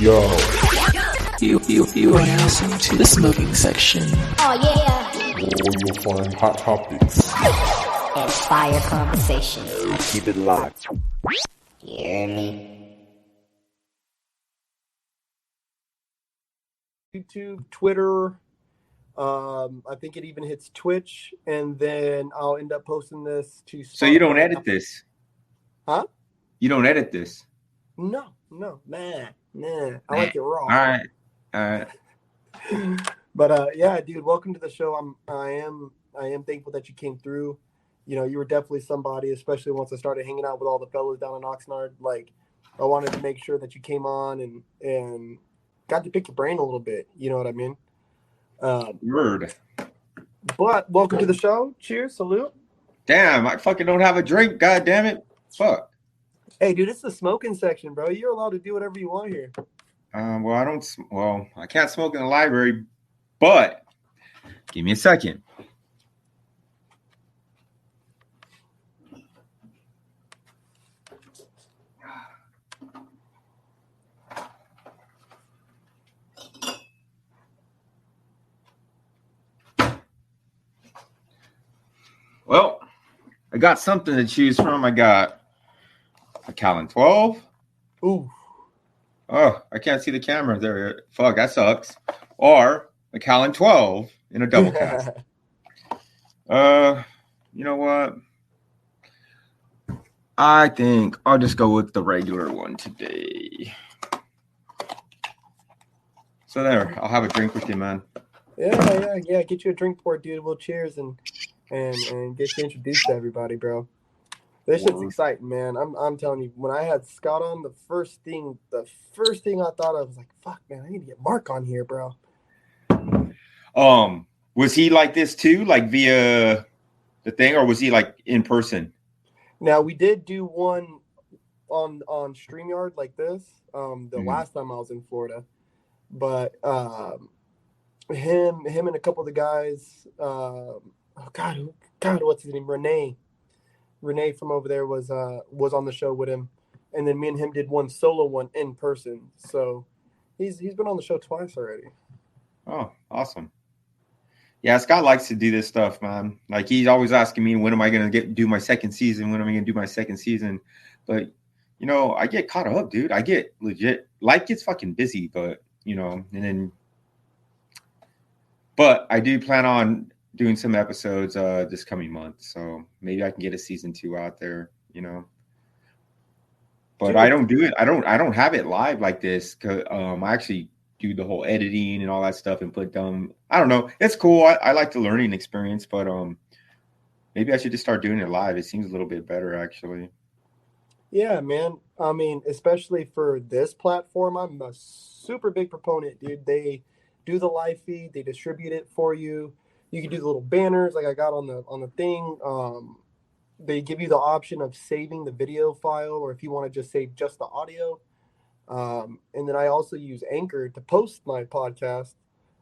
Yo. You are now listening to the smoking section. Oh yeah. Where you'll find hot topics. And fire conversations. Keep it locked. You hear me? YouTube, Twitter. I think it even hits Twitch, and then I'll end up posting this to Spotify. So you don't edit this? Huh? You don't edit this? No, nah. I like it raw. All right. But yeah, dude, welcome to the show. I am thankful that you came through. You know, you were definitely somebody, especially once I started hanging out with all the fellas down in Oxnard. Like, I wanted to make sure that you came on and got to pick your brain a little bit. You know what I mean? Word. But welcome to the show. Cheers. Salute. Damn, I fucking don't have a drink. God damn it. Fuck. Hey, dude, it's the smoking section, bro. You're allowed to do whatever you want here. I can't smoke in the library, but give me a second. Well, I got something to choose from. I got a Callan 12. Ooh. Oh, I can't see the camera there. Fuck, that sucks. Or a Callan 12 in a double cast. You know what? I think I'll just go with the regular one today. So there, I'll have a drink with you, man. Yeah. Get you a drink pour, dude. We'll cheers and get you introduced to everybody, bro. This shit's exciting, man. I'm telling you, when I had Scott on, the first thing I thought of was like, fuck, man, I need to get Mark on here, bro. Was he like this too, like via the thing, or was he like in person? Now we did do one on StreamYard like this, last time I was in Florida. But him and a couple of the guys, what's his name? Renee from over there was on the show with him, and then me and him did one solo one in person. So he's been on the show twice already. Oh, awesome. Yeah, Scott likes to do this stuff, man. Like, he's always asking me, when am I going to do my second season? When am I going to do my second season? But, you know, I get caught up, dude. I get legit, life gets fucking busy, but, you know, but I do plan on doing some episodes this coming month. So maybe I can get a season 2 out there, you know. But dude, I don't do it. I don't have it live like this. Cause I actually do the whole editing and all that stuff and put them. I don't know. It's cool. I like the learning experience, but maybe I should just start doing it live. It seems a little bit better, actually. Yeah, man. I mean, especially for this platform, I'm a super big proponent, dude. They do the live feed. They distribute it for you. You can do the little banners like I got on the thing. They give you the option of saving the video file, or if you want to just save just the audio. And then I also use Anchor to post my podcast.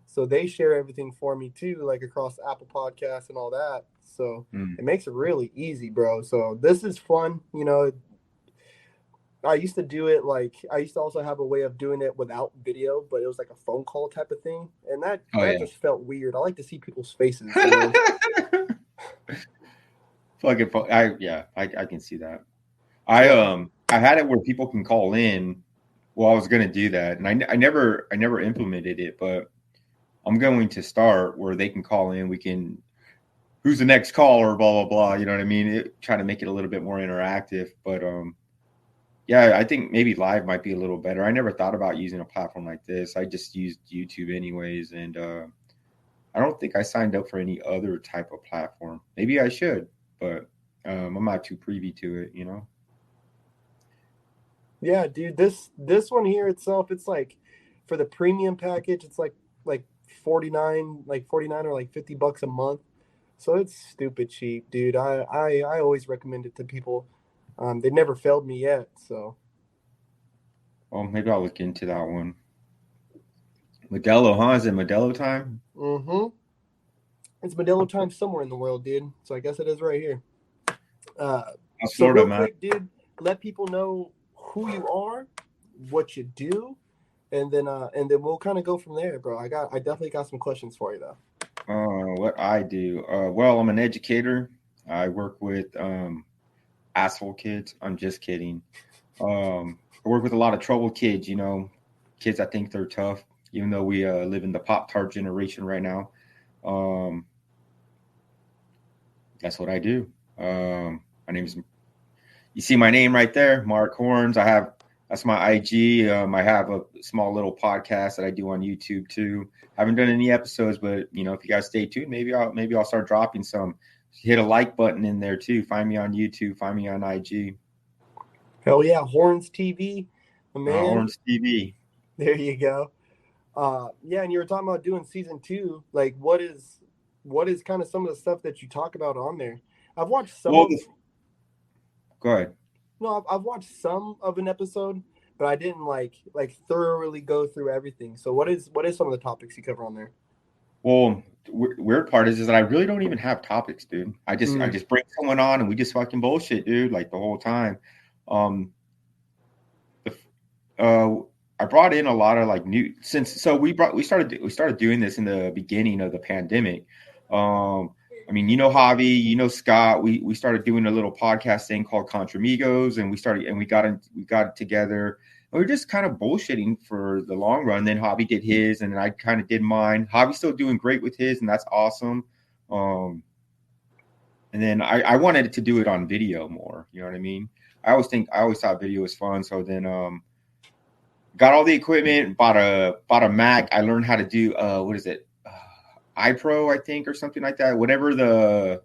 So they share everything for me too, like across Apple Podcasts and all that. So It makes it really easy, bro. So this is fun. You know, I used to do it I used to also have a way of doing it without video, but it was like a phone call type of thing. And that just felt weird. I like to see people's faces. You know? Fucking fun. I can see that. I had it where people can call in. Well, I was going to do that, and I never implemented it, but I'm going to start where they can call in. We can, who's the next caller, blah, blah, blah. You know what I mean? Try to make it a little bit more interactive. But yeah, I think maybe live might be a little better. I never thought about using a platform like this. I just used YouTube anyways. And I don't think I signed up for any other type of platform. Maybe I should, but I'm not too privy to it, you know? Yeah, dude, this one here itself, it's like for the premium package, it's like 49 or like $50 a month. So it's stupid cheap, dude. I always recommend it to people. They've never failed me yet, so. Well, maybe I'll look into that one. Modelo, huh? Is it Modelo time? Mm-hmm. It's Modelo time somewhere in the world, dude. So I guess it is right here. So real quick, dude, let people know who you are, what you do, and then we'll kind of go from there, bro. I definitely got some questions for you though. What I do? Well, I'm an educator. I work with asshole kids. I'm just kidding. I work with a lot of troubled kids. You know, kids that think they're tough, even though we live in the Pop-Tart generation right now. That's what I do. My name is. You see my name right there, Mark Horns. That's my IG. I have a small little podcast that I do on YouTube too. Haven't done any episodes, but you know, if you guys stay tuned, maybe I'll start dropping some. Hit a like button in there too. Find me on YouTube. Find me on IG. Hell yeah, Horns TV, man. Horns TV. There you go. Yeah, and you were talking about doing season 2. Like, what is kind of some of the stuff that you talk about on there? I've watched some. Go ahead. No, I've watched some of an episode, but I didn't like thoroughly go through everything. So what is some of the topics you cover on there? Well, weird part is that I really don't even have topics, dude. I just bring someone on and we just fucking bullshit, dude, like the whole time. I brought in a lot of like new we started doing this in the beginning of the pandemic. I mean, you know, Javi, you know, Scott, we started doing a little podcast thing called Contramigos, and we got it together. And we were just kind of bullshitting for the long run. Then Javi did his, and I kind of did mine. Javi's still doing great with his, and that's awesome. And then I wanted to do it on video more. You know what I mean? I always thought video was fun. So then got all the equipment, bought a Mac. I learned how to do what is it? iPro, I think, or something like that. Whatever the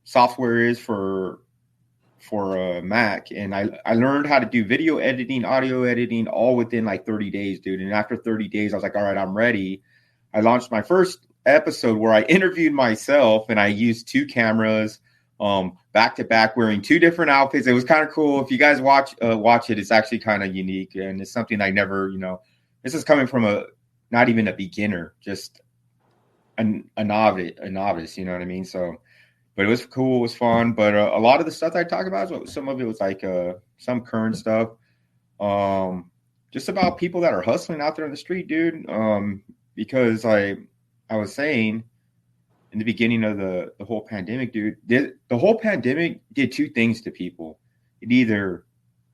software is for Mac, and I learned how to do video editing, audio editing, all within like 30 days, dude. And after 30 days, I was like, all right, I'm ready. I launched my first episode where I interviewed myself, and I used 2 cameras, back to back, wearing 2 different outfits. It was kind of cool. If you guys watch it, it's actually kind of unique, and it's something I never, you know. This is coming from not even a beginner, just a novice, you know what I mean? So, but it was cool, it was fun. But a lot of the stuff I talk about, some of it was like some current stuff, just about people that are hustling out there on the street, dude. Because I was saying in the beginning of the whole pandemic, dude, the whole pandemic did 2 things to people. It either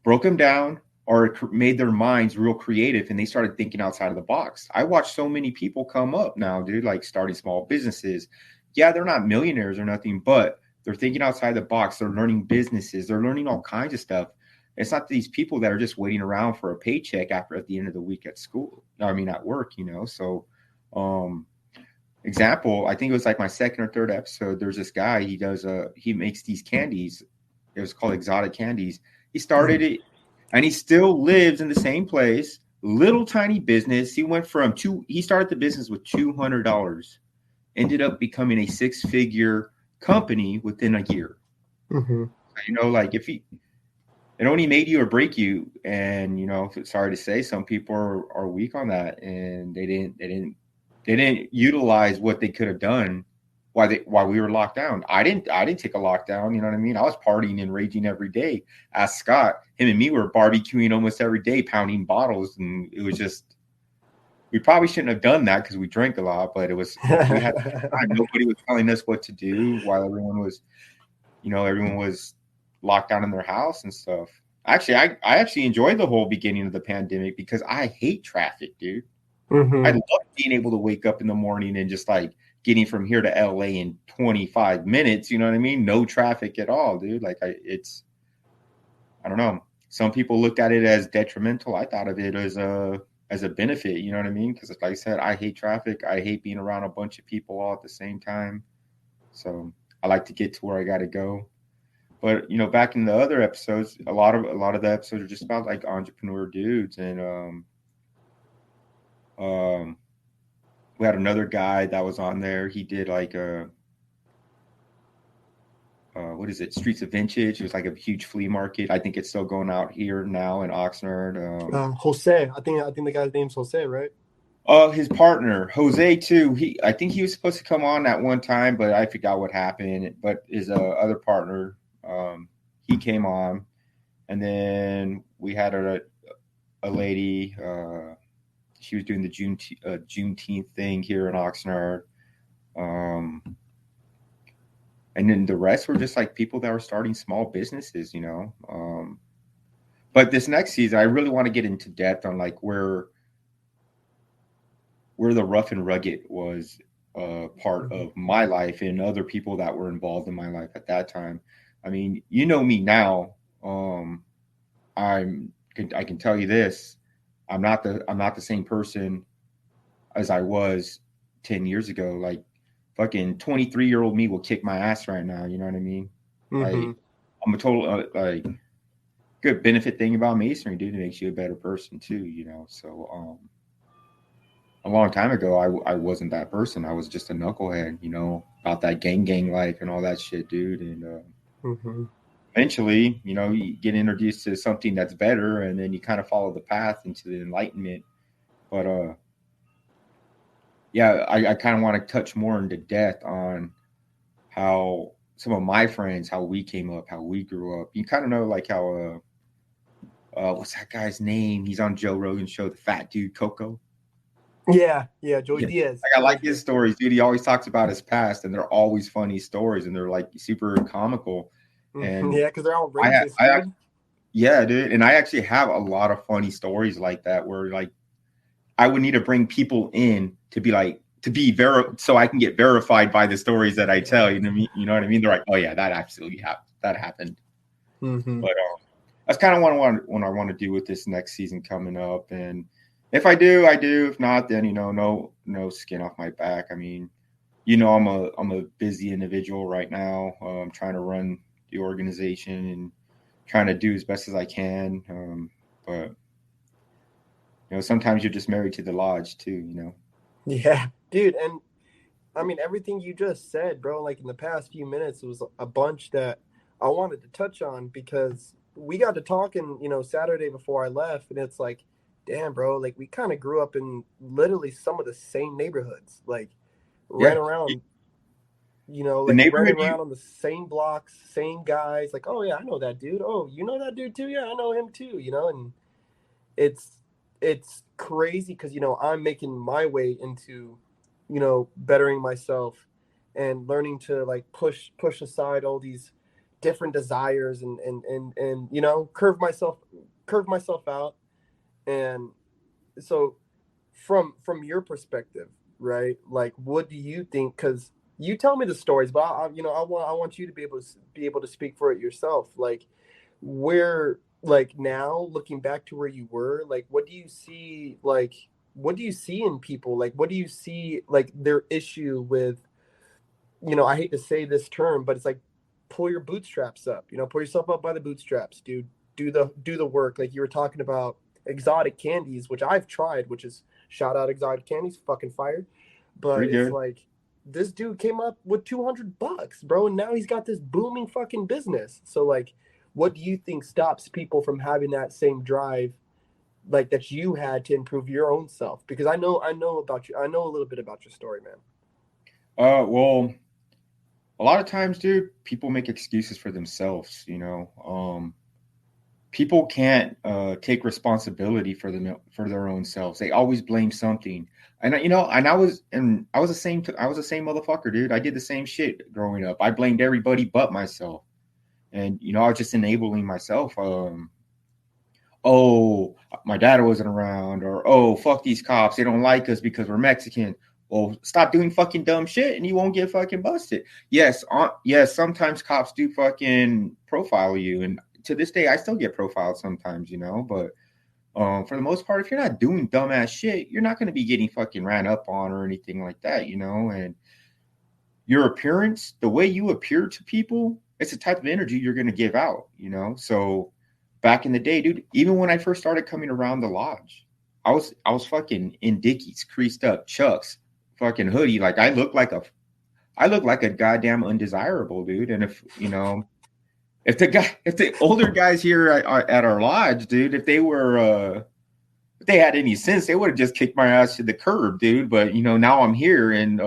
broke them down or it made their minds real creative, and they started thinking outside of the box. I watch so many people come up now, dude, like starting small businesses. Yeah, they're not millionaires or nothing, but they're thinking outside the box. They're learning businesses. They're learning all kinds of stuff. It's not these people that are just waiting around for a paycheck at the end of the week at work, you know? So, example, I think it was like my 2nd or 3rd episode. There's this guy, he makes these candies. It was called exotic candies. He started it, and he still lives in the same place, little tiny business. He started the business with $200, ended up becoming a 6-figure company within a year. Mm-hmm. You know, like it only made you or break you. And, you know, sorry to say, some people are weak on that, and they didn't utilize what they could have done while we were locked down. I didn't take a lockdown, you know what I mean? I was partying and raging every day. Ask Scott, him and me were barbecuing almost every day, pounding bottles, and it was just, we probably shouldn't have done that because we drank a lot, but we had time. Nobody was telling us what to do while everyone was locked down in their house and stuff. Actually, I actually enjoyed the whole beginning of the pandemic because I hate traffic, dude. Mm-hmm. I love being able to wake up in the morning and just like getting from here to LA in 25 minutes, you know what I mean? No traffic at all, dude. Like I don't know. Some people looked at it as detrimental. I thought of it as a benefit, you know what I mean? Because like I said, I hate traffic. I hate being around a bunch of people all at the same time. So I like to get to where I got to go. But, you know, back in the other episodes, a lot of the episodes are just about like entrepreneur dudes. And we had another guy that was on there. He did like what is it? Streets of Vintage. It was like a huge flea market. I think it's still going out here now in Oxnard. Jose. I think the guy's name's Jose, right? His partner, Jose, too. I think he was supposed to come on at one time, but I forgot what happened. But his other partner, he came on. And then we had a lady. She was doing the Juneteenth thing here in Oxnard. And then the rest were just like people that were starting small businesses, you know. But this next season, I really want to get into depth on like where the rough and rugged was part of my life and other people that were involved in my life at that time. I mean, you know me now. I can tell you this: I'm not the same person as I was 10 years ago. Like fucking 23-year-old me will kick my ass right now. You know what I mean? Mm-hmm. I'm a total like good benefit thing about masonry, dude. It makes you a better person too. You know, so a long time ago, I wasn't that person. I was just a knucklehead, you know, about that gang life and all that shit, dude. And eventually, you know, you get introduced to something that's better, and then you kind of follow the path into the enlightenment. But yeah, I kind of want to touch more into depth on how some of my friends, how we came up, how we grew up. You kind of know like how what's that guy's name? He's on Joe Rogan's show, the fat dude Coco. Yeah, Joey Diaz. Like, I like his stories, dude. He always talks about his past, and they're always funny stories, and they're like super comical. And yeah, because they're all racist, dude. Yeah, dude. And I actually have a lot of funny stories like that, where like I would need to bring people in to be like so I can get verified by the stories that I tell. You know what I mean? They're like, oh yeah, that absolutely happened. That happened. But that's kind of what I want to do with this next season coming up. And if I do, I do. If not, then you know, no skin off my back. I mean, you know, I'm a busy individual right now. I'm trying to run the organization and trying to do as best as I can. But you know, sometimes you're just married to the lodge too. You know. Yeah, dude, and I mean everything you just said, bro. Like in the past few minutes, it was a bunch that I wanted to touch on because we got to talking, you know, Saturday before I left, and it's like, damn, bro, like we kind of grew up in literally some of the same neighborhoods, like ran around, you know, like running around on the same blocks, same guys. Like, oh yeah, I know that dude. Oh, you know that dude too? Yeah, I know him too. You know, and it's crazy because you know I'm making my way into, you know, bettering myself and learning to like push aside all these different desires and you know curve myself out. And so from your perspective, right, like what do you think? Because you tell me the stories, but you know I want you to be able to speak for it yourself. Like where, like now looking back to where you were, like what do you see, like what do you see in people, like what do you see like their issue with, you know, I hate to say this term, but it's like pull your bootstraps up, you know, pull yourself up by the bootstraps, dude. Do the work. Like you were talking about exotic candies, which I've tried, which is shout out exotic candies, fucking fire. But Pretty it's good. like this dude came up with $200, bro, and now he's got this booming fucking business. So like, what do you think stops people from having that same drive, like that you had to improve your own self? Because I know about you. I know a little bit about your story, man. Well, a lot of times, dude, people make excuses for themselves. You know, people can't take responsibility for their own selves. They always blame something. And you know, and I was the same motherfucker, dude. I did the same shit growing up. I blamed everybody but myself, and you know, I was just enabling myself. Oh, my dad wasn't around, or oh, fuck these cops, they don't like us because we're Mexican. Well, stop doing fucking dumb shit and you won't get fucking busted. Yes, sometimes cops do fucking profile you, and to this day I still get profiled sometimes, you know, but for the most part, if you're not doing dumbass shit, you're not going to be getting fucking ran up on or anything like that, you know. And your appearance, the way you appear to people, it's the type of energy you're going to give out, you know. So back in the day, dude, even when I first started coming around the lodge, I was fucking in Dickies, creased up, Chucks, fucking hoodie. Like I look like a goddamn undesirable, dude. And if you know, if the older guys here at our lodge, dude, if they had any sense, they would have just kicked my ass to the curb, dude. But you know, now I'm here, and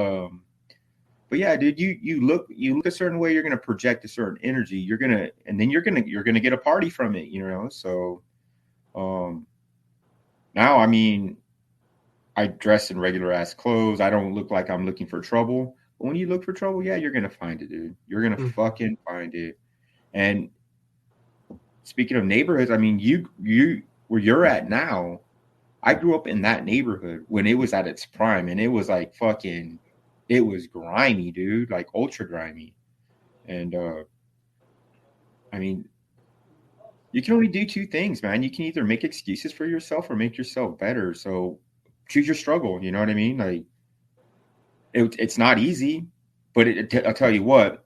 but yeah, dude, you look a certain way, you're gonna project a certain energy. And then you're gonna get a party from it, you know. So, Now, I mean, I dress in regular ass clothes. I don't look like I'm looking for trouble. But when you look for trouble, yeah, you're gonna find it, dude. You're gonna fucking find it. And speaking of neighborhoods, I mean, you where you're at now, I grew up in that neighborhood when it was at its prime, and it was like fucking, it was grimy, dude, like ultra grimy. And I mean, you can only do two things, man. You can either make excuses for yourself or make yourself better. So choose your struggle. You know what I mean? Like it's not easy, but I'll tell you what.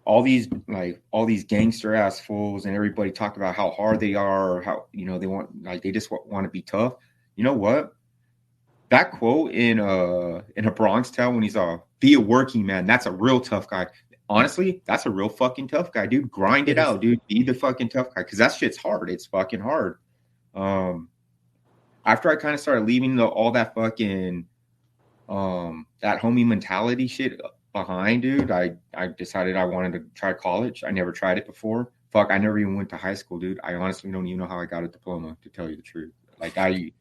All these gangster ass fools and everybody talk about how hard they are or how they want they just want to be tough. You know what? That quote in a Bronx Tale when he's be a working man. That's a real tough guy. Honestly, that's a real fucking tough guy, dude. Grind it out, dude. Be the fucking tough guy because that shit's hard. It's fucking hard. After I kind of started leaving all that fucking that homie mentality shit behind, dude, I decided I wanted to try college. I never tried it before. Fuck, I never even went to high school, dude. I honestly don't even know how I got a diploma, to tell you the truth. Like I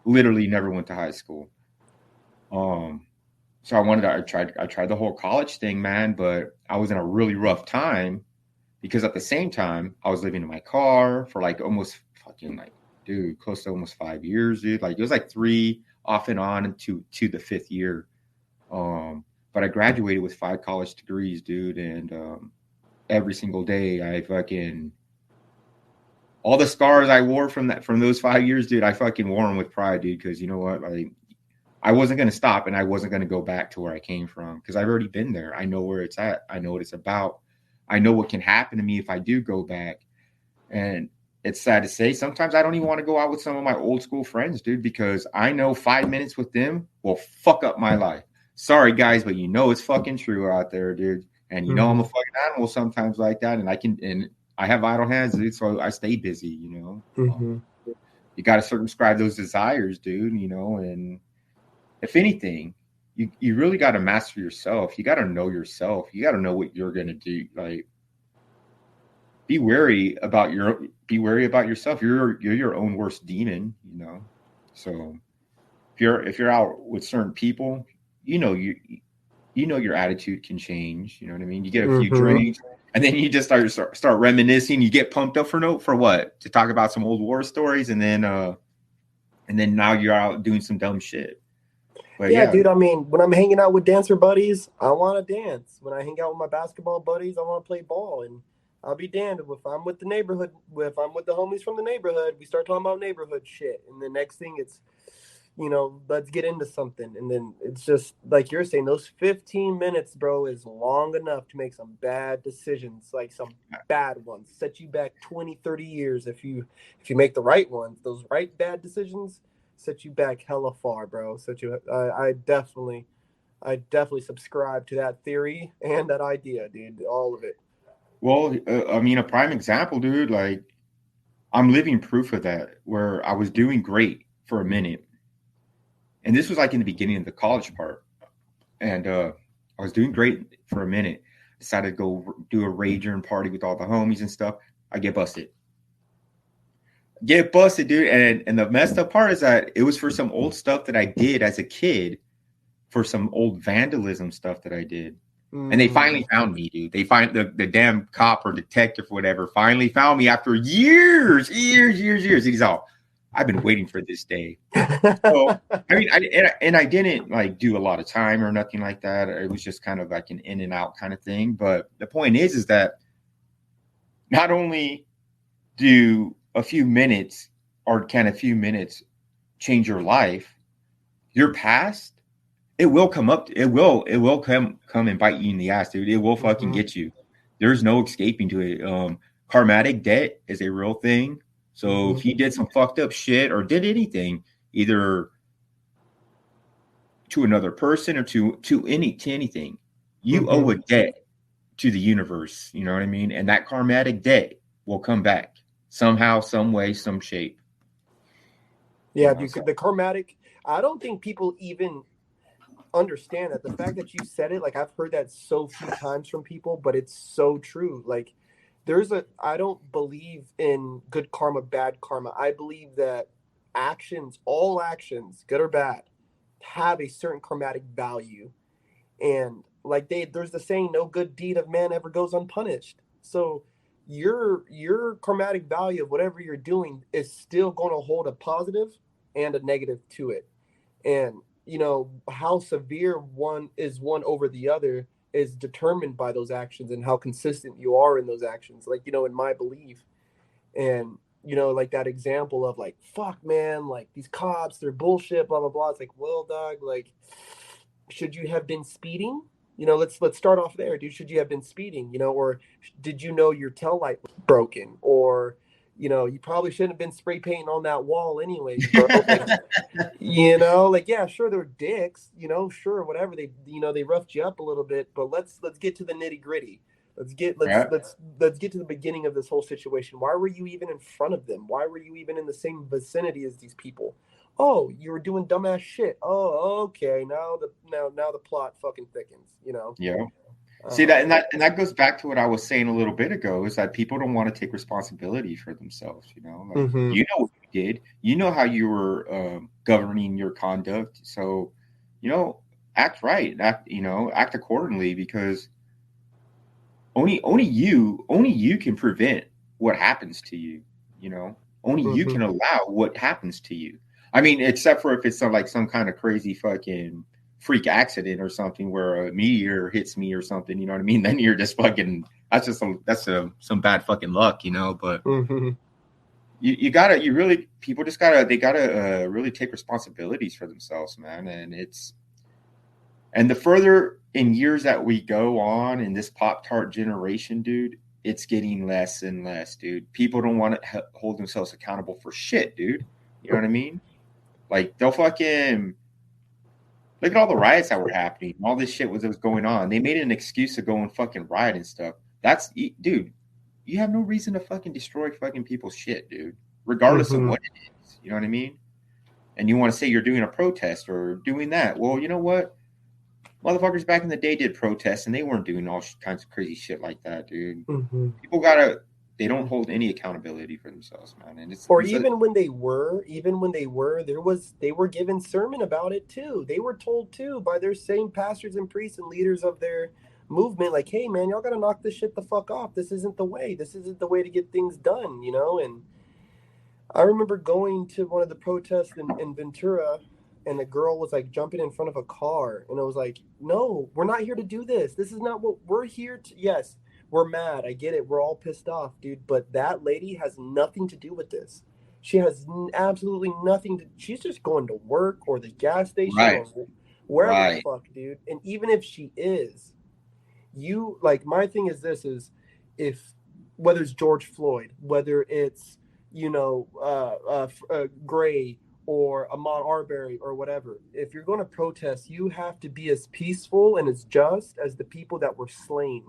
literally never went to high school. So I tried the whole college thing, man, but I was in a really rough time because at the same time I was living in my car for like almost fucking dude, close to almost 5 years, dude. Like it was like 3 off and on to the 5th year. But I graduated with 5 college degrees, dude, and every single day I fucking all the scars I wore from those 5 years, dude, I fucking wore them with pride, dude, because you know what? Like I wasn't going to stop and I wasn't going to go back to where I came from because I've already been there. I know where it's at. I know what it's about. I know what can happen to me if I do go back. And it's sad to say, sometimes I don't even want to go out with some of my old school friends, dude, because I know 5 minutes with them will fuck up my life. Sorry, guys, but it's fucking true out there, dude. And I'm a fucking animal sometimes like that. And I have idle hands, dude, so I stay busy, You got to circumscribe those desires, dude, and if anything, you really got to master yourself. You got to know yourself. You got to know what you're going to do. Like, be wary about yourself. You're your own worst demon, So if you're out with certain people, your attitude can change. You know what I mean? You get a few drinks and then you just start reminiscing. You get pumped up for what? To talk about some old war stories, and then now you're out doing some dumb shit. But yeah, dude. I mean, when I'm hanging out with dancer buddies, I want to dance. When I hang out with my basketball buddies, I want to play ball. And I'll be damned if I'm with the neighborhood. If I'm with the homies from the neighborhood, we start talking about neighborhood shit, and the next thing it's, let's get into something. And then it's just like you're saying, those 15 minutes, bro, is long enough to make some bad decisions, like some bad ones, set you back 20, 30 years. If you make the right ones, those right bad decisions set you back hella far, bro. I definitely subscribe to that theory and that idea, dude. All of it. Well, I mean, a prime example, dude. Like, I'm living proof of that. Where I was doing great for a minute, and this was like in the beginning of the college part, and I was doing great for a minute. Decided to go do a rager and party with all the homies and stuff. I get busted. Dude. And the messed up part is that it was for some old stuff that I did as a kid, for some old vandalism stuff that I did. And they finally found me, dude. They find the damn cop or detective, whatever, finally found me after years. He's all, I've been waiting for this day. So, I mean, I didn't like do a lot of time or nothing like that. It was just kind of like an in and out kind of thing. But the point is that not only do a few minutes change your life, your past, it will come up. It will come and bite you in the ass, dude. It will fucking get you. There's no escaping to it. Karmatic debt is a real thing. So if you did some fucked up shit or did anything, either to another person or to anything, you owe a debt to the universe. You know what I mean? And that karmatic debt will come back somehow, some way, some shape. Yeah, the karmatic. I don't think people even understand that. The fact that you said it, like I've heard that so few times from people, but it's so true. Like I don't believe in good karma, bad karma. I believe that actions, all actions, good or bad, have a certain karmatic value. And like there's the saying, no good deed of man ever goes unpunished. So your karmatic value of whatever you're doing is still going to hold a positive and a negative to it. And how severe one over the other is determined by those actions and how consistent you are in those actions. Like, in my belief. And like that example of like, fuck man, like these cops, they're bullshit, blah blah blah. It's like, well dog, like, should you have been speeding? Let's start off there, dude. Should you have been speeding? Or did you know your tail light was broken? Or you probably shouldn't have been spray painting on that wall anyways, bro. Like, yeah, sure, they're dicks, sure, whatever. They roughed you up a little bit, but let's get to the nitty gritty. Let's get to the beginning of this whole situation. Why were you even in front of them? Why were you even in the same vicinity as these people? Oh, you were doing dumbass shit. Oh, okay. Now the plot fucking thickens. Yeah. See that goes back to what I was saying a little bit ago, is that people don't want to take responsibility for themselves. Like, you know what you did. You know how you were governing your conduct. So, act right. Act accordingly, because only you can prevent what happens to you. Only you can allow what happens to you. I mean, except for if it's some kind of crazy fucking freak accident or something where a meteor hits me or something, you know what I mean? Then you're just fucking, that's some bad fucking luck, but people just gotta really take responsibilities for themselves, man. And the further in years that we go on in this Pop-Tart generation, dude, it's getting less and less, dude. People don't want to hold themselves accountable for shit, dude. You know what I mean? Like, they'll fucking look at all the riots that were happening. All this shit was going on. They made an excuse to go and fucking riot and stuff. Dude, you have no reason to fucking destroy fucking people's shit, dude, regardless of what it is. You know what I mean? And you want to say you're doing a protest or doing that. Well, you know what? Motherfuckers back in the day did protests, and they weren't doing all kinds of crazy shit like that, dude. People they don't hold any accountability for themselves, man. And when they were, they were given sermon about it too. They were told too by their same pastors and priests and leaders of their movement, like, hey man, y'all gotta knock this shit the fuck off. This isn't the way to get things done, And I remember going to one of the protests in Ventura, and the girl was like jumping in front of a car, and I was like, no, we're not here to do this. This is not what we're here to. Yes, we're mad. I get it. We're all pissed off, dude. But that lady has nothing to do with this. She has absolutely nothing to. She's just going to work or the gas station or wherever the fuck, dude. And even if she is, my thing is this: is if whether it's George Floyd, whether it's Gray or Ahmaud Arbery or whatever, if you're going to protest, you have to be as peaceful and as just as the people that were slain.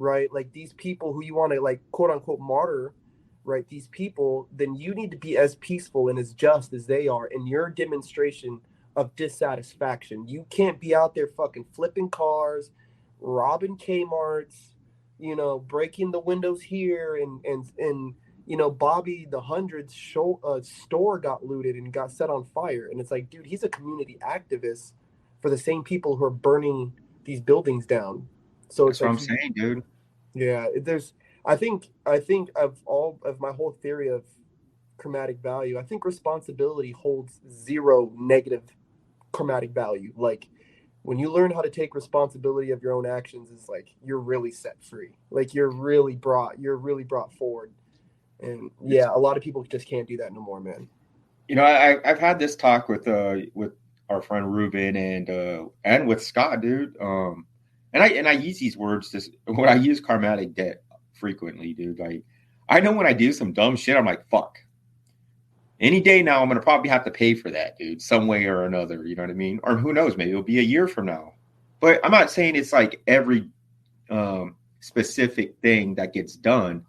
Right? Like these people who you want to like quote unquote martyr, right? These people, then you need to be as peaceful and as just as they are in your demonstration of dissatisfaction. You can't be out there fucking flipping cars, robbing Kmart's, breaking the windows here and Bobby the Hundred's store got looted and got set on fire. And it's like, dude, he's a community activist for the same people who are burning these buildings down. So that's what I'm saying, dude. Yeah, I think of all of my whole theory of chromatic value, I think responsibility holds zero negative chromatic value. Like when you learn how to take responsibility of your own actions, it's like you're really set free. Like you're really brought forward. And yeah, a lot of people just can't do that no more, man. I've had this talk with our friend Ruben and with Scott, dude. And I use these words when I use karmatic debt frequently, dude. Like, I know when I do some dumb shit, I'm like, fuck. Any day now, I'm gonna probably have to pay for that, dude, some way or another. You know what I mean? Or who knows? Maybe it'll be a year from now. But I'm not saying it's like every specific thing that gets done.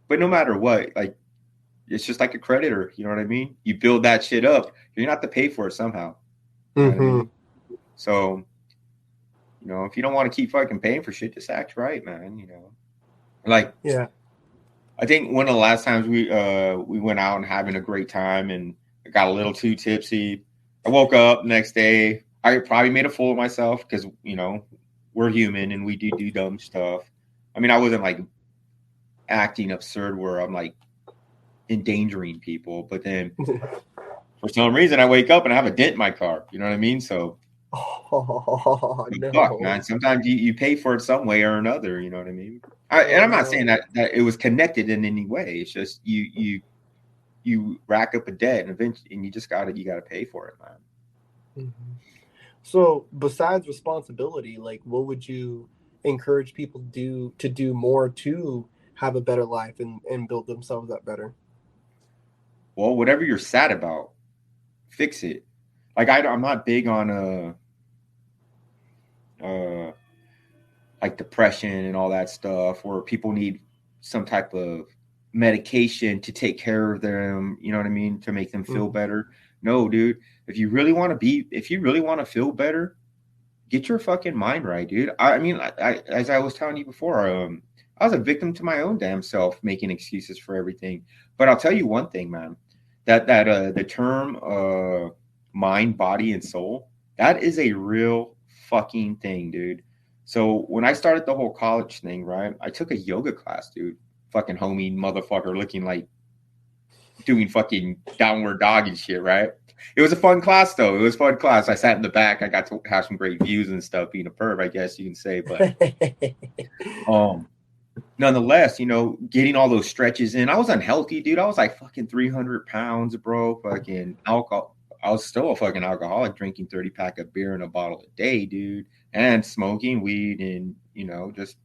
But no matter what, like, it's just like a creditor. You know what I mean? You build that shit up, you're gonna have to pay for it somehow. You know what I mean? So, if you don't want to keep fucking paying for shit, just act right, man. Like, yeah. I think one of the last times we went out and having a great time, and I got a little too tipsy. I woke up next day. I probably made a fool of myself because, you know, we're human and we do dumb stuff. I mean, I wasn't like acting absurd where I'm like endangering people, but then for some reason I wake up and I have a dent in my car. You know what I mean? So, Oh, no. fuck, man. Sometimes you pay for it some way or another. You know what I mean? And I'm not saying that it was connected in any way. It's just you rack up a debt and eventually, and you gotta pay for it, man. Mm-hmm. So besides responsibility, like what would you encourage people to do more to have a better life and build themselves up better? Well, whatever you're sad about, fix it. Like I'm not big on like depression and all that stuff where people need some type of medication to take care of them, you know what I mean, to make them feel better. No, dude. If you really want to feel better, get your fucking mind right, dude. I mean, I as I was telling you before, I was a victim to my own damn self, making excuses for everything. But I'll tell you one thing, man, that the term mind, body, and soul, that is a real fucking thing, dude. So when I started the whole college thing, right, I took a yoga class, dude. Fucking homie motherfucker looking like doing fucking downward dog and shit, right? It was a fun class, though. It was a fun class. I sat in the back. I got to have some great views and stuff, being a perv, I guess you can say. But nonetheless, you know, getting all those stretches in, I was unhealthy, dude. I was like fucking 300 pounds, bro. Fucking alcohol. I was still a fucking alcoholic, drinking 30 pack of beer and a bottle a day, dude. And smoking weed and, you know, just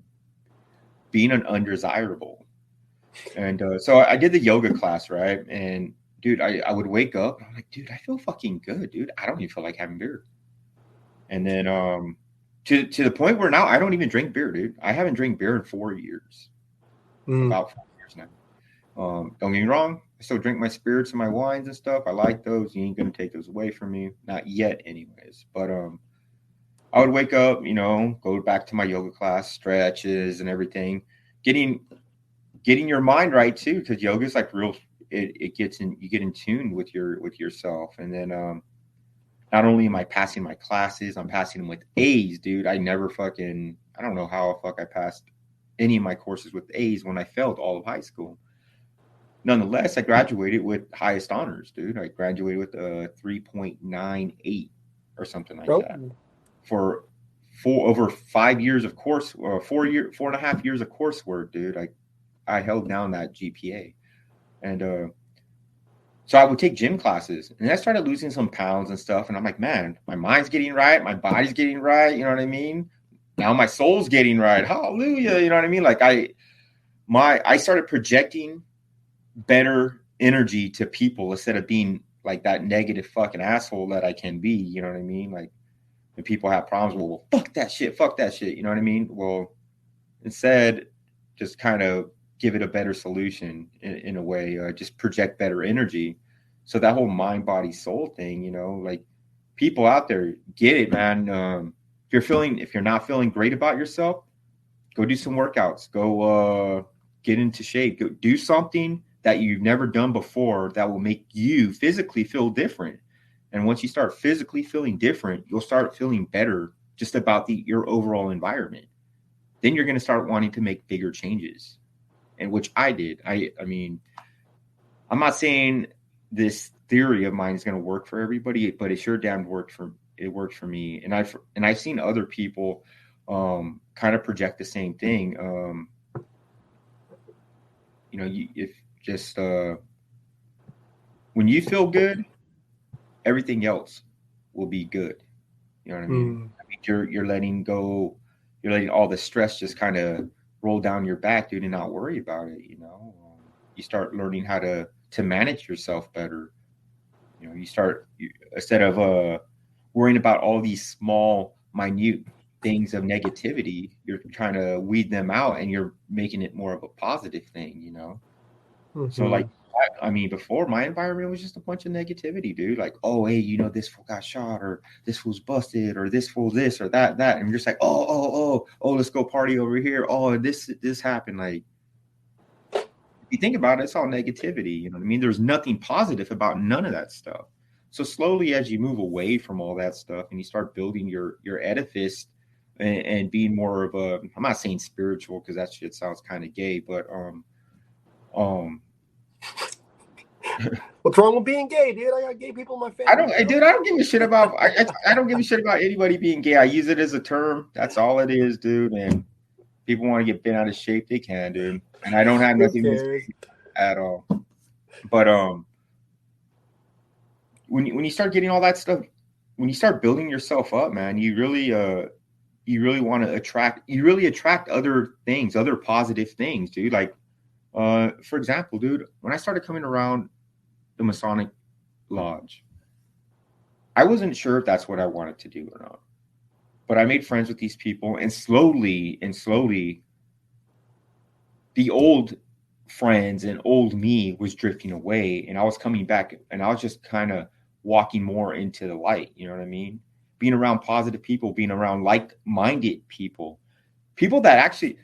being an undesirable. And so I did the yoga class, right? And dude, I would wake up and I'm like, dude, I feel fucking good, dude. I don't even feel like having beer. And then to the point where now I don't even drink beer, dude. I haven't drank beer in 4 years. About 4 years now. Don't get me wrong. I still drink my spirits and my wines and stuff. I like those. You ain't gonna take those away from me. Not yet, anyways. But I would wake up, you know, go back to my yoga class, stretches and everything. Getting your mind right too, because yoga is like real. It gets in. You get in tune with yourself, and then not only am I passing my classes, I'm passing them with A's, dude. I don't know how the fuck I passed any of my courses with A's when I failed all of high school. Nonetheless, I graduated with highest honors, dude. I graduated with a 3.98 or something like that for over 5 years of course, 4.5 years of coursework, dude. I held down that GPA. And so I would take gym classes and I started losing some pounds and stuff. And I'm like, man, my mind's getting right. My body's getting right. You know what I mean? Now my soul's getting right. Hallelujah. You know what I mean? Like I started projecting better energy to people instead of being like that negative fucking asshole that I can be. You know what I mean? Like when people have problems, well, fuck that shit. You know what I mean? Well, instead, just kind of give it a better solution in a way, just project better energy. So that whole mind, body, soul thing, you know, like people out there get it, man. If you're not feeling great about yourself, go do some workouts, go get into shape, go do something that you've never done before that will make you physically feel different. And once you start physically feeling different, you'll start feeling better just about your overall environment. Then you're going to start wanting to make bigger changes. And which I did. I mean, I'm not saying this theory of mine is going to work for everybody, but it sure damn worked for me. And I've seen other people kind of project the same thing. You know, when you feel good, everything else will be good. You know what I mean? I mean, you're letting all the stress just kind of roll down your back, dude, and not worry about it. You know, you start learning how to manage yourself better. You know, instead of worrying about all these small, minute things of negativity, you're trying to weed them out, and you're making it more of a positive thing. You know, so like. I mean, before my environment was just a bunch of negativity, dude. Like, oh, hey, you know, this fool got shot, or this fool's busted, or this fool this or that. And you're just like, oh, let's go party over here. Oh, this happened. Like, you think about it, it's all negativity. You know what I mean? There's nothing positive about none of that stuff. So slowly, as you move away from all that stuff and you start building your edifice and being more of a, I'm not saying spiritual because that shit sounds kind of gay, but What's wrong with being gay, dude? I got gay people in my family. I don't give a shit about. I don't give a shit about anybody being gay. I use it as a term. That's all it is, dude. And people want to get bent out of shape, they can, dude. And I don't have nothing to say at all. But when you start getting all that stuff, when you start building yourself up, man, you really want to attract other things, other positive things, dude. Like, for example, dude, when I started coming around the Masonic Lodge, I wasn't sure if that's what I wanted to do or not. But I made friends with these people, and slowly, the old friends and old me was drifting away, and I was coming back, and I was just kind of walking more into the light. You know what I mean? Being around positive people, being around like-minded people that actually.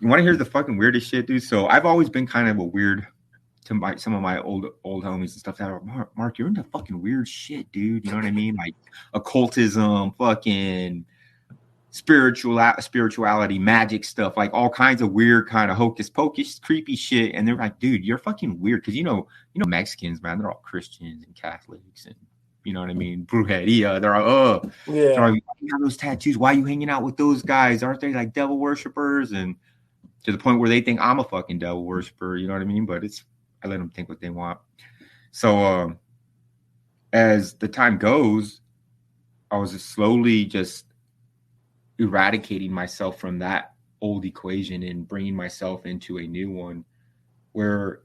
You want to hear the fucking weirdest shit, dude? So I've always been kind of a weird to some of my old homies and stuff that are, Mark, you're into fucking weird shit, dude. You know what I mean? Like occultism, fucking spirituality, magic stuff, like all kinds of weird kind of hocus pocus, creepy shit. And they're like, dude, you're fucking weird. Cause you know, Mexicans, man, they're all Christians and Catholics and you know what I mean? Brujeria. They're all, yeah. They're like, why do you have those tattoos? Why are you hanging out with those guys? Aren't they like devil worshippers? And to the point where they think I'm a fucking devil worshiper, you know what I mean? But I let them think what they want. So as the time goes, I was slowly just eradicating myself from that old equation and bringing myself into a new one where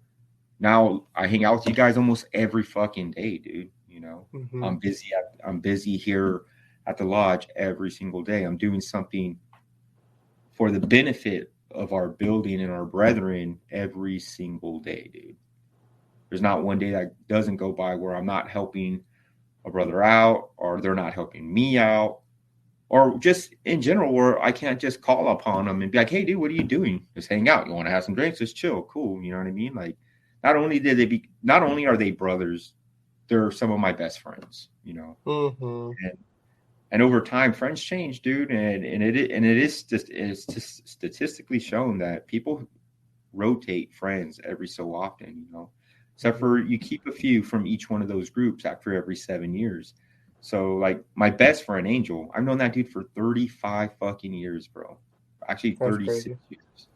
now I hang out with you guys almost every fucking day, dude. You know, I'm busy here at the lodge every single day. I'm doing something for the benefit of our building and our brethren every single day, dude. There's not one day that doesn't go by where I'm not helping a brother out or they're not helping me out or just in general where I can't just call upon them and be like, hey, dude, what are you doing? Just hang out. You want to have some drinks? Just chill. Cool. You know what I mean? Like not only are they brothers, they're some of my best friends, you know? And over time, friends change, dude. And it's just statistically shown that people rotate friends every so often, you know, except for you keep a few from each one of those groups after every 7 years. So like my best friend, Angel, I've known that dude for 35 fucking years, bro. Actually 36 years.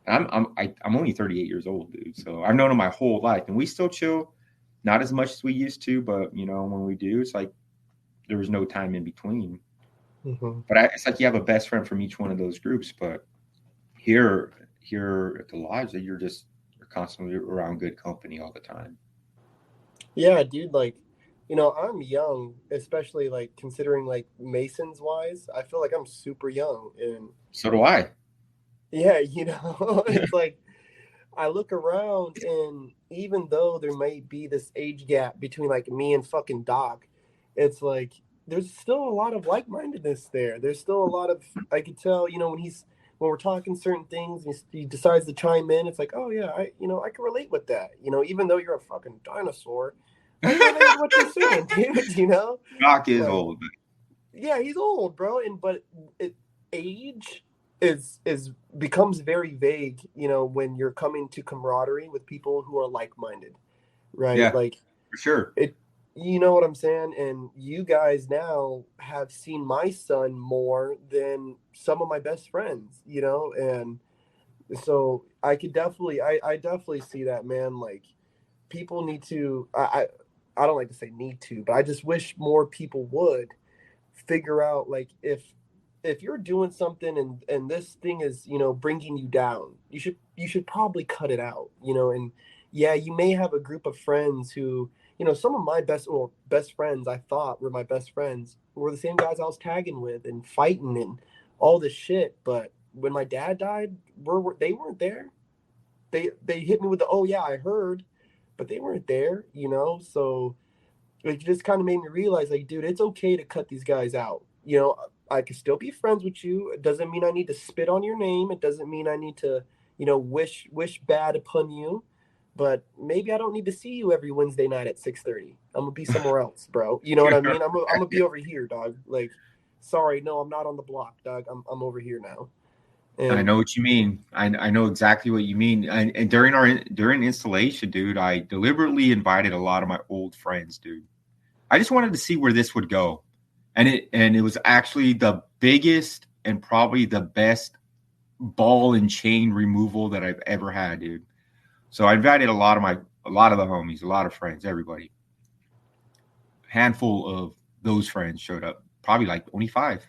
And I'm only 38 years old, dude. So I've known him my whole life and we still chill, not as much as we used to, but you know, when we do, it's like, there was no time in between. But it's like you have a best friend from each one of those groups. But here at the lodge, that you're constantly around good company all the time. Yeah, dude. Like, you know, I'm young, especially like considering like Masons wise. I feel like I'm super young, and so do I. Yeah, you know, it's like I look around, and even though there might be this age gap between like me and fucking Doc. It's like there's still a lot of like-mindedness there. There's still a lot of I could tell, you know, when we're talking certain things and he decides to chime in, it's like, oh yeah, I can relate with that. You know, even though you're a fucking dinosaur, I can relate with what you're saying, dude. You know, Doc is old. Yeah, he's old, bro. But age is becomes very vague. You know, when you're coming to camaraderie with people who are like-minded, right? Yeah, like for sure. You know what I'm saying? And you guys now have seen my son more than some of my best friends, you know? And so I could definitely, I definitely see that, man. Like people need to, I don't like to say need to, but I just wish more people would figure out, like, if you're doing something and this thing is, you know, bringing you down, you should probably cut it out, you know? And yeah, you may have a group of friends who, you know, some of my best friends I thought were my best friends were the same guys I was tagging with and fighting and all this shit. But when my dad died, they weren't there. They hit me with the, oh yeah, I heard, but they weren't there, you know? So it just kind of made me realize, like, dude, it's okay to cut these guys out. You know, I can still be friends with you. It doesn't mean I need to spit on your name. It doesn't mean I need to, you know, wish bad upon you. but maybe I don't need to see you every Wednesday night at 6:30. I'm gonna be somewhere else, bro. You know what I mean? I'm gonna be over here, dog. Like, sorry, no, I'm not on the block, dog. I'm over here now. I And know what you mean. I know exactly what you mean. And during installation, dude, I deliberately invited a lot of my old friends, dude. I just wanted to see where this would go, and it was actually the biggest and probably the best ball and chain removal that I've ever had, dude. So I invited a lot of the homies, a lot of friends, everybody. A handful of those friends showed up, probably like only 5.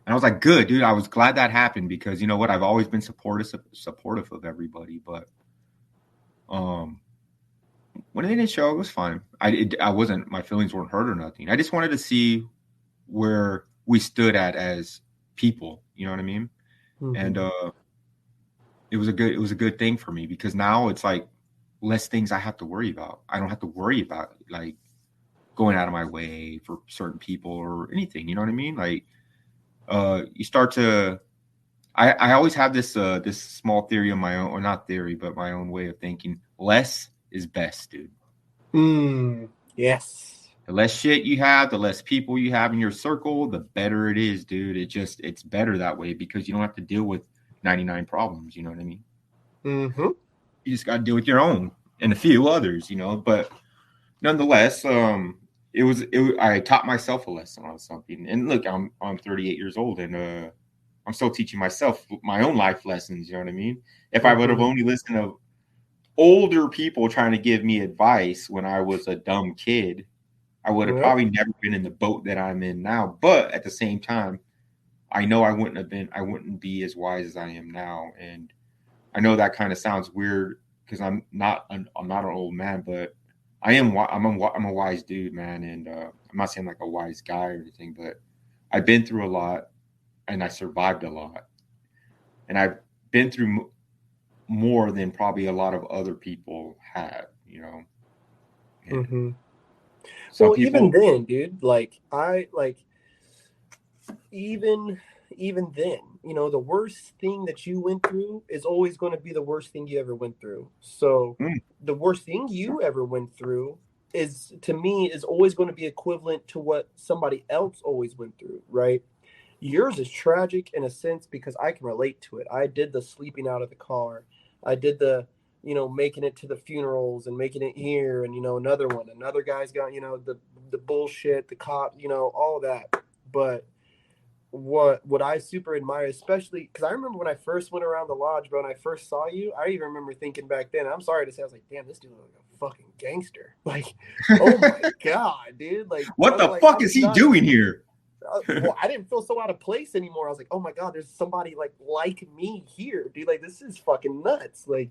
And I was like, good, dude. I was glad that happened because you know what? I've always been supportive of everybody, but when they didn't show, it was fine. I wasn't, my feelings weren't hurt or nothing. I just wanted to see where we stood at as people. You know what I mean? And it was a good thing for me because now it's like less things I have to worry about. I don't have to worry about like going out of my way for certain people or anything. You know what I mean? Like you start to. I always have this this small theory of my own, or not theory, but my own way of thinking. Less is best, dude. Yes. The less shit you have, the less people you have in your circle, the better it is, dude. It's better that way because you don't have to deal with 99 problems. You know what I mean? Mm-hmm. You just got to deal with your own and a few others, you know. But nonetheless, I taught myself a lesson on something. And look, I'm 38 years old, and I'm still teaching myself my own life lessons. You know what I mean? If I would have only listened to older people trying to give me advice when I was a dumb kid, I would have probably never been in the boat that I'm in now. But at the same time, I know I wouldn't be as wise as I am now. And I know that kind of sounds weird because I'm not an old man, but I'm a wise dude, man. And I'm not saying like a wise guy or anything, but I've been through a lot and I survived a lot. And I've been through more than probably a lot of other people have, you know. Well, even then, dude, even then, you know, the worst thing that you went through is always going to be the worst thing you ever went through. So the worst thing you ever went through is, to me, is always going to be equivalent to what somebody else always went through, right? Yours is tragic in a sense because I can relate to it. I did the sleeping out of the car. I did the, you know, making it to the funerals and making it here. And, you know, another guy's got, you know, the bullshit, the cop, you know, all that. But what I super admire, especially because I remember when I first went around the lodge, bro, and I first saw you, I even remember thinking back then, I'm sorry to say, I was like, damn, this dude looks like a fucking gangster. Like, oh my God, dude. Like, what the fuck is he doing here? Well, I didn't feel so out of place anymore. I was like, oh my God, there's somebody like me here, dude. Like, this is fucking nuts. Like,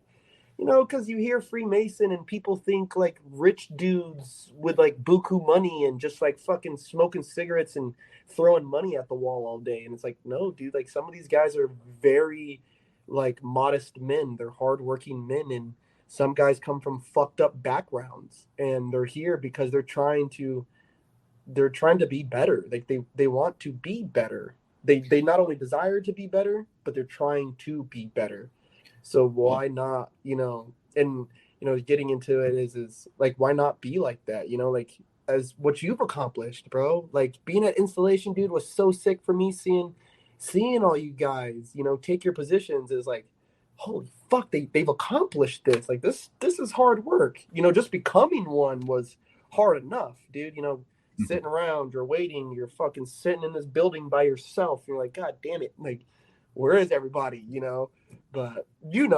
you know, because you hear Freemason and people think like rich dudes with like buku money and just like fucking smoking cigarettes and throwing money at the wall all day. And it's like, no, dude, like some of these guys are very like modest men. They're hardworking men. And some guys come from fucked up backgrounds and they're here because they're trying to be better. Like they want to be better. They not only desire to be better, but they're trying to be better. So why not, you know, and, you know, getting into it is like, why not be like that? You know, like as what you've accomplished, bro, like being at installation, dude, was so sick for me. Seeing all you guys, you know, take your positions is like, holy fuck, they've accomplished this. Like this is hard work. You know, just becoming one was hard enough, dude. You know, sitting around, you're waiting, you're fucking sitting in this building by yourself. You're like, God damn it. Like, where is everybody? You know, but you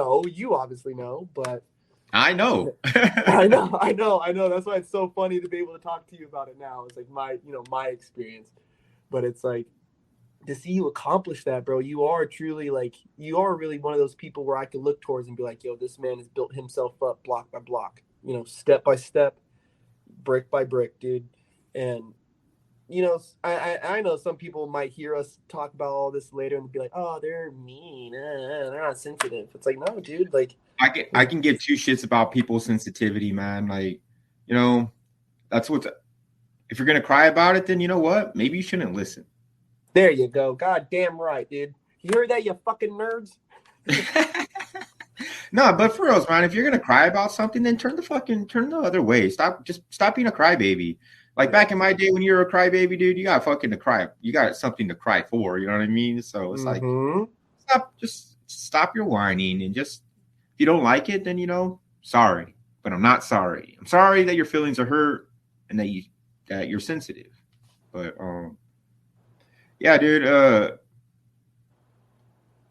obviously know, but I know. I know. That's why it's so funny to be able to talk to you about it now. It's like my experience, but it's like to see you accomplish that, bro. You are really one of those people where I can look towards and be like, yo, this man has built himself up block by block, you know, step by step, brick by brick, dude. And you know, I know some people might hear us talk about all this later and be like, oh, they're mean, they're not sensitive. It's like, no, dude, like I can give two shits about people's sensitivity, man. Like, you know, that's if you're gonna cry about it, then you know what? Maybe you shouldn't listen. There you go. God damn right, dude. You heard that, you fucking nerds? No, but for real, man, if you're gonna cry about something, then turn the other way. Stop being a crybaby. Like back in my day when you were a crybaby, dude, you got fucking to cry. You got something to cry for. You know what I mean? So it's like stop your whining and just if you don't like it, then sorry. But I'm not sorry. I'm sorry that your feelings are hurt and that you're sensitive. But yeah, dude,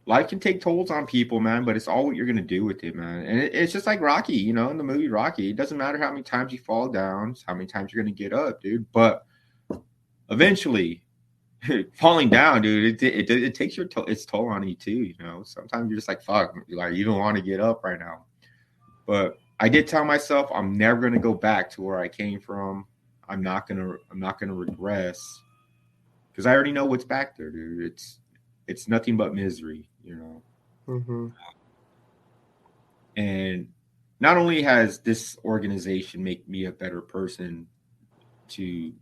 life can take tolls on people, man, but it's all what you're going to do with it, man. And it's just like Rocky, in the movie Rocky. It doesn't matter how many times you fall down, it's how many times you're going to get up, dude. But eventually, falling down, dude, it takes its toll on you too, Sometimes you're just like, fuck, like you don't want to get up right now. But I did tell myself I'm never going to go back to where I came from. I'm not going to regress because I already know what's back there, dude. It's nothing but misery, And not only has this organization made me a better person to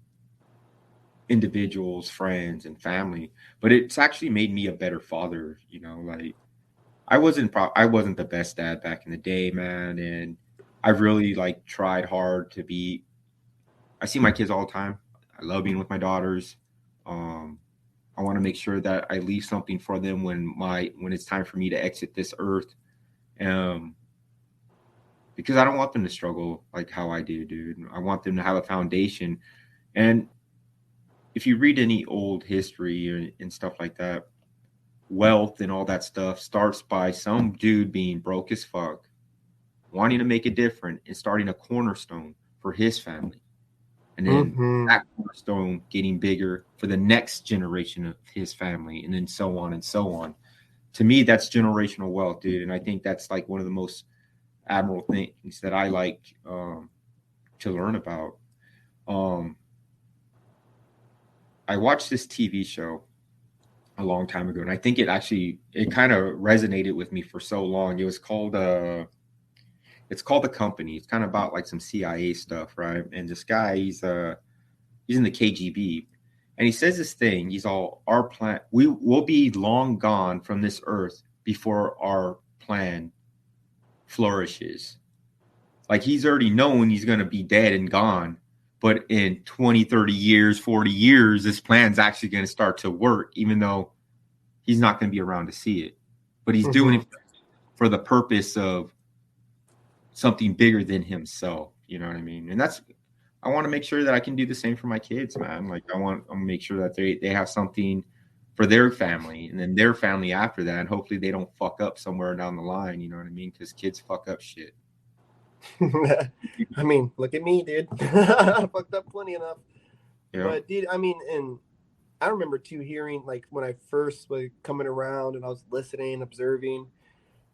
individuals, friends, and family, but it's actually made me a better father. Like I wasn't the best dad back in the day, man, and I really tried hard to be. I see my kids all the time. I love being with my daughters. I want to make sure that I leave something for them when it's time for me to exit this earth. Because I don't want them to struggle like how I do, dude. I want them to have a foundation. And if you read any old history and stuff like that, wealth and all that stuff starts by some dude being broke as fuck, wanting to make it different and starting a cornerstone for his family. And then that cornerstone getting bigger for the next generation of his family, and then so on and so on. To me, that's generational wealth, dude. And I think that's like one of the most admirable things that I like to learn about. I watched this TV show a long time ago, and I think it kind of resonated with me for so long. It was called it's called The Company. It's kind of about like some CIA stuff, right? And this guy, he's in the KGB, and he says this thing. He's all, our plan, we will be long gone from this earth before our plan flourishes. Like he's already known he's going to be dead and gone, but in 20, 30 years, 40 years, this plan's actually going to start to work, even though he's not going to be around to see it. But he's doing it for the purpose of something bigger than himself. You know what I mean? And I want to make sure that I can do the same for my kids, man. Like I want to make sure that they have something for their family and then their family after that. And hopefully they don't fuck up somewhere down the line. You know what I mean? Because kids fuck up shit. I mean, look at me, dude. I fucked up plenty enough. Yeah. But dude, I mean, and I remember too hearing like when I first was coming around and I was listening, observing,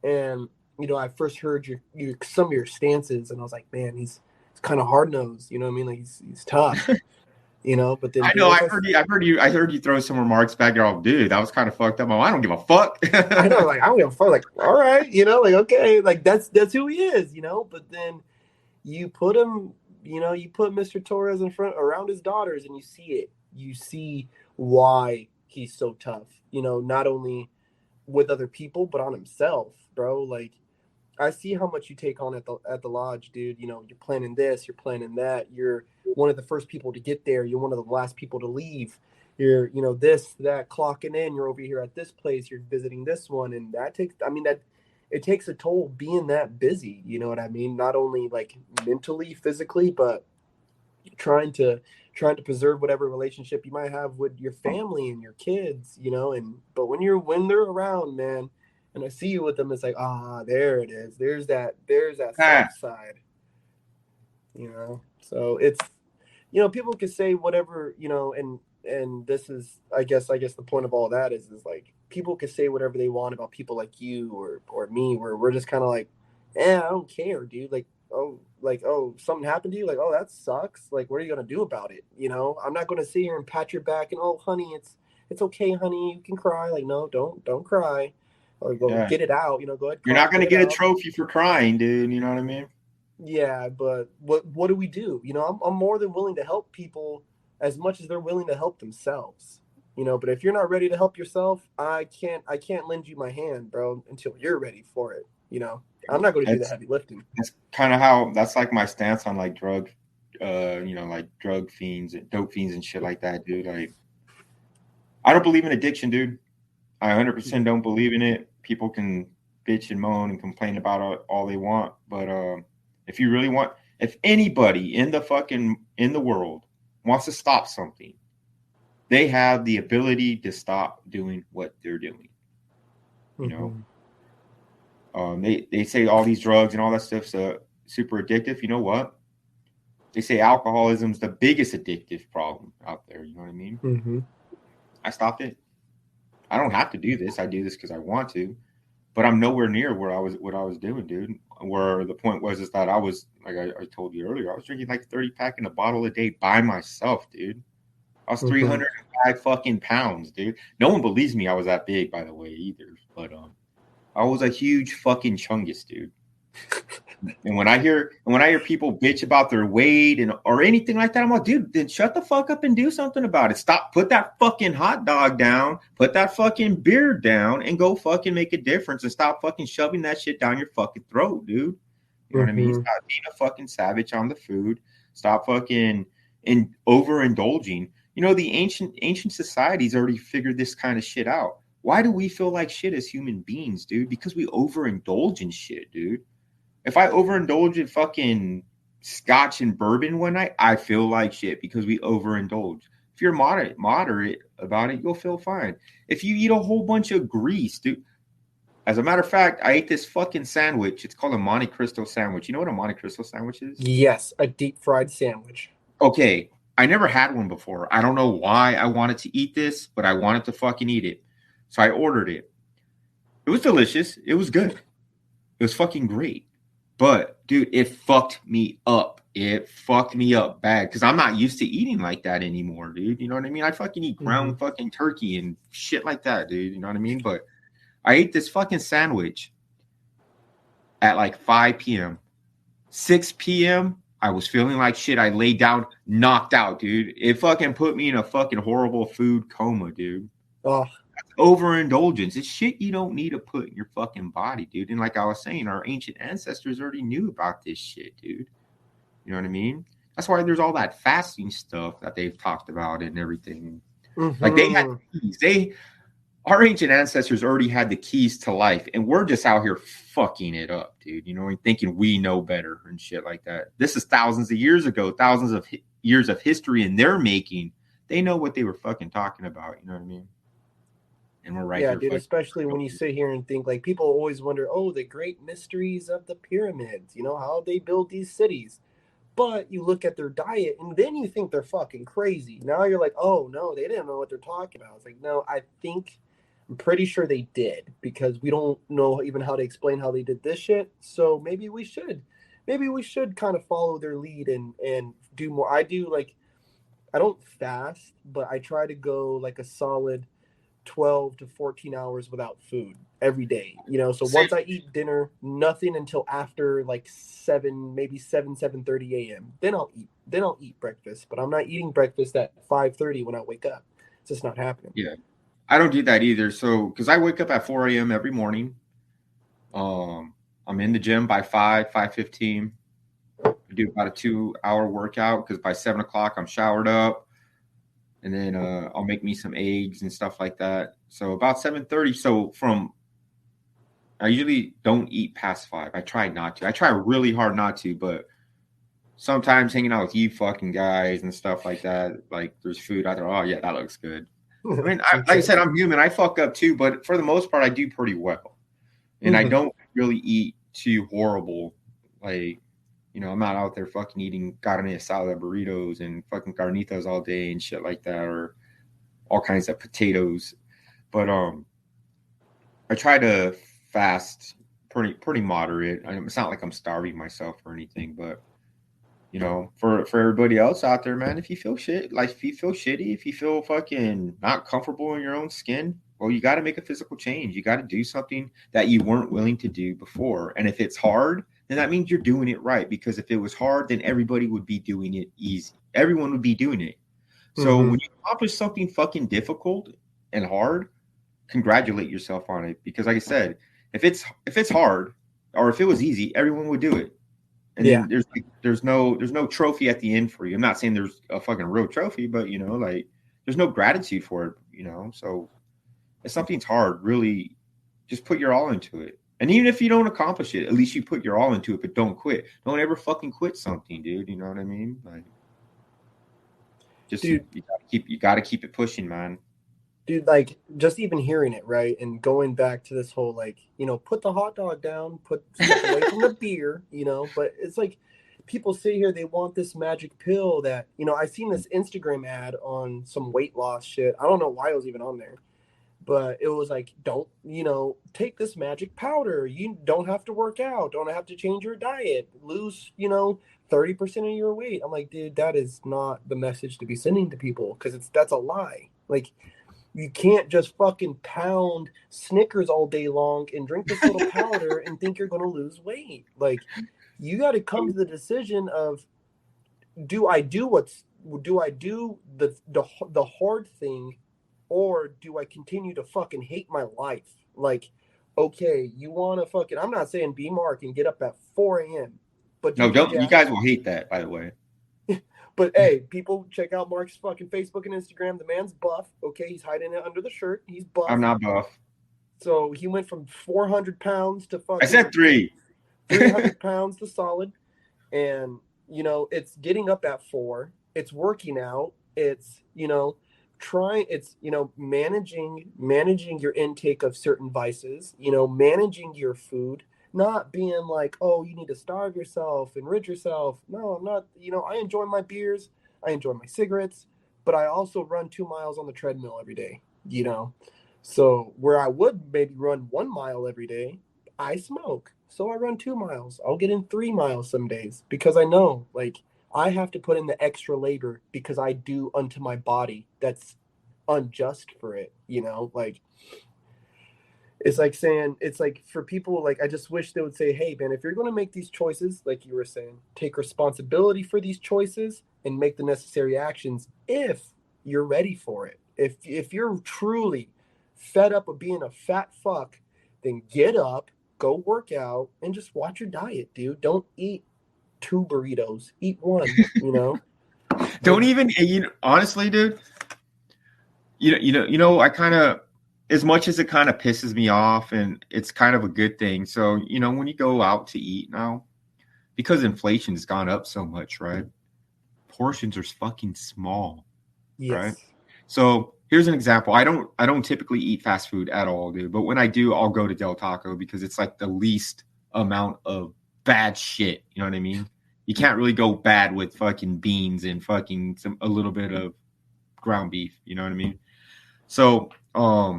and I first heard your some of your stances, and I was like, man, he's kind of hard nosed. You know what I mean? Like he's tough. But then I know I heard you throw some remarks back there. Oh, dude, that was kind of fucked up. Oh, I don't give a fuck. I know, like I don't give a fuck. Like, all right, like okay, like that's who he is, But then you put him, you put Mr. Torrez in front around his daughters, and you see it. You see why he's so tough. Not only with other people, but on himself, bro. Like I see how much you take on at the lodge, dude. You're planning this, you're planning that. You're one of the first people to get there. You're one of the last people to leave. You're, this, that, clocking in. You're over here at this place. You're visiting this one, and it takes a toll being that busy. You know what I mean? Not only like mentally, physically, but trying to preserve whatever relationship you might have with your family and your kids. But when they're around, man. And I see you with them, it's like, there it is. There's that soft side. So it's, people can say whatever, and this is, I guess the point of all that is like, people can say whatever they want about people like you or me, where we're just kind of like, I don't care, dude. Like, something happened to you. Like, oh, that sucks. Like, what are you going to do about it? I'm not going to sit here and pat your back and, oh, honey, it's okay, honey. You can cry. Like, no, don't cry. Or go get it out, go ahead. You're not going to get a trophy for crying, dude. You know what I mean? Yeah, but what do we do? I'm more than willing to help people as much as they're willing to help themselves. But if you're not ready to help yourself, I can't lend you my hand, bro, until you're ready for it. You know, I'm not going to do the heavy lifting. That's kind of how, that's like my stance on like drug, you know, like drug fiends and dope fiends and shit like that, dude. Like, I don't believe in addiction, dude. I 100% don't believe in it. People can bitch and moan and complain about it all they want, but if you really want, if anybody in the world wants to stop something, they have the ability to stop doing what they're doing. You know, they say all these drugs and all that stuff's super addictive. You know what? They say alcoholism's the biggest addictive problem out there. You know what I mean? Mm-hmm. I stopped it. I don't have to do this. I do this because I want to, but I'm nowhere near what I was doing, dude. Where the point was is that I was, like I told you earlier, I was drinking like 30 pack in a bottle a day by myself, dude. I was 305 fucking pounds, dude. No one believes me I was that big, by the way, either. But I was a huge fucking chungus, dude. And when I hear people bitch about their weight or anything like that, I'm like, dude, then shut the fuck up and do something about it. Stop, put that fucking hot dog down, put that fucking beard down, and go fucking make a difference, and stop fucking shoving that shit down your fucking throat, dude. You know what I mean? Stop being a fucking savage on the food. Stop fucking overindulging. You know, the ancient societies already figured this kind of shit out. Why do we feel like shit as human beings, dude? Because we overindulge in shit, dude. If I overindulge in fucking scotch and bourbon one night, I feel like shit because we overindulge. If you're moderate about it, you'll feel fine. If you eat a whole bunch of grease, dude. As a matter of fact, I ate this fucking sandwich. It's called a Monte Cristo sandwich. You know what a Monte Cristo sandwich is? Yes, a deep fried sandwich. Okay, I never had one before. I don't know why I wanted to eat this, but I wanted to fucking eat it. So I ordered it. It was delicious. It was good. It was fucking great. But, dude, it fucked me up. It fucked me up bad because I'm not used to eating like that anymore, dude. You know what I mean? I fucking eat ground fucking turkey and shit like that, dude. You know what I mean? But I ate this fucking sandwich at like 5 p.m. 6 p.m., I was feeling like shit. I laid down, knocked out, dude. It fucking put me in a fucking horrible food coma, dude. Oh. Overindulgence. It's shit you don't need to put in your fucking body, dude. And like I was saying, our ancient ancestors already knew about this shit, dude. You know what I mean? That's why there's all that fasting stuff that they've talked about and everything. Like they had keys. Our ancient ancestors already had the keys to life, and we're just out here fucking it up, dude. You know, and thinking we know better and shit like that. This is thousands of years ago, thousands of years of history in their making. They know what they were fucking talking about. You know what I mean? And we're right yeah, here. Dude, especially when you sit here and think, like, people always wonder, oh, the great mysteries of the pyramids, you know, how they build these cities. But you look at their diet, and then you think they're fucking crazy. Now you're like, oh, no, they didn't know what they're talking about. It's like, no, I'm pretty sure they did, because we don't know even how to explain how they did this shit. So maybe we should kind of follow their lead and do more. I don't fast, but I try to go like a solid 12 to 14 hours without food every day, you know. So once I eat dinner, nothing until after like 7:30 a.m. Then I'll eat breakfast, but I'm not eating breakfast at 5:30 when I wake up. It's just not happening. Yeah, I don't do that either. So because I wake up at 4 a.m. every morning. I'm in the gym by 5:15. I do about a 2-hour workout because by 7 o'clock I'm showered up. And then I'll make me some eggs and stuff like that. So about 7:30. So I usually don't eat past 5. I try not to. I try really hard not to, but sometimes hanging out with you fucking guys and stuff like that, like there's food out there. Oh yeah, that looks good. I mean, like I said, I'm human. I fuck up too, but for the most part, I do pretty well. And I don't really eat too horrible. Like, you know, I'm not out there fucking eating carne asada burritos and fucking carnitas all day and shit like that, or all kinds of potatoes. But I try to fast pretty moderate. It's not like I'm starving myself or anything, but you know, for everybody else out there, man, if you feel shitty, if you feel fucking not comfortable in your own skin, well, you got to make a physical change. You got to do something that you weren't willing to do before. And if it's hard, then that means you're doing it right. Because if it was hard, then everybody would be doing it easy. Everyone would be doing it. So when you accomplish something fucking difficult and hard, congratulate yourself on it. Because like I said, if it's hard, or if it was easy, everyone would do it. And then there's no trophy at the end for you. I'm not saying there's a fucking real trophy, but like there's no gratitude for it, So if something's hard, really just put your all into it. And even if you don't accomplish it, at least you put your all into it, but don't quit. Don't ever fucking quit something, dude. You know what I mean? Like, just dude, you gotta keep it pushing, man. Dude, like, just even hearing it, right? And going back to this whole, like, put the hot dog down, step away from the beer, but it's like people sit here, they want this magic pill that, I seen this Instagram ad on some weight loss shit. I don't know why it was even on there. But it was like, don't, take this magic powder. You don't have to work out. Don't have to change your diet. Lose, 30% of your weight. I'm like, dude, that is not the message to be sending to people because that's a lie. Like, you can't just fucking pound Snickers all day long and drink this little powder and think you're going to lose weight. Like, you got to come to the decision of, do I do the hard thing? Or do I continue to fucking hate my life? Like, okay, you want to fucking... I'm not saying be Mark and get up at 4 a.m. But no, don't. You guys will hate that, by the way. But, hey, people, check out Mark's fucking Facebook and Instagram. The man's buff. Okay, he's hiding it under the shirt. He's buff. I'm not buff. So he went from 400 pounds to fucking... I said 300 pounds to solid. And, it's getting up at 4. It's working out. It's, managing your intake of certain vices, managing your food, not being like, oh, you need to starve yourself and rid yourself. No, I'm not. I enjoy my beers, I enjoy my cigarettes, but I also run 2 miles on the treadmill every day, so where I would maybe run 1 mile every day, I smoke, so I run 2 miles. I'll get in 3 miles some days because I know, like, I have to put in the extra labor because I do unto my body that's unjust for it, like, it's like saying, it's like for people, like, I just wish they would say, hey man, if you're going to make these choices, like you were saying, take responsibility for these choices and make the necessary actions if you're ready for it. If you're truly fed up of being a fat fuck, then get up, go work out, and just watch your diet, dude. Don't eat 2 burritos, eat 1. Don't even, honestly, dude, I kind of, as much as it kind of pisses me off, and it's kind of a good thing. So, when you go out to eat now, because inflation's gone up so much, right? Portions are fucking small. Yes. Right? So here's an example. I don't typically eat fast food at all, dude. But when I do, I'll go to Del Taco because it's like the least amount of bad shit. You know what I mean? You can't really go bad with fucking beans and fucking a little bit of ground beef. You know what I mean? So, I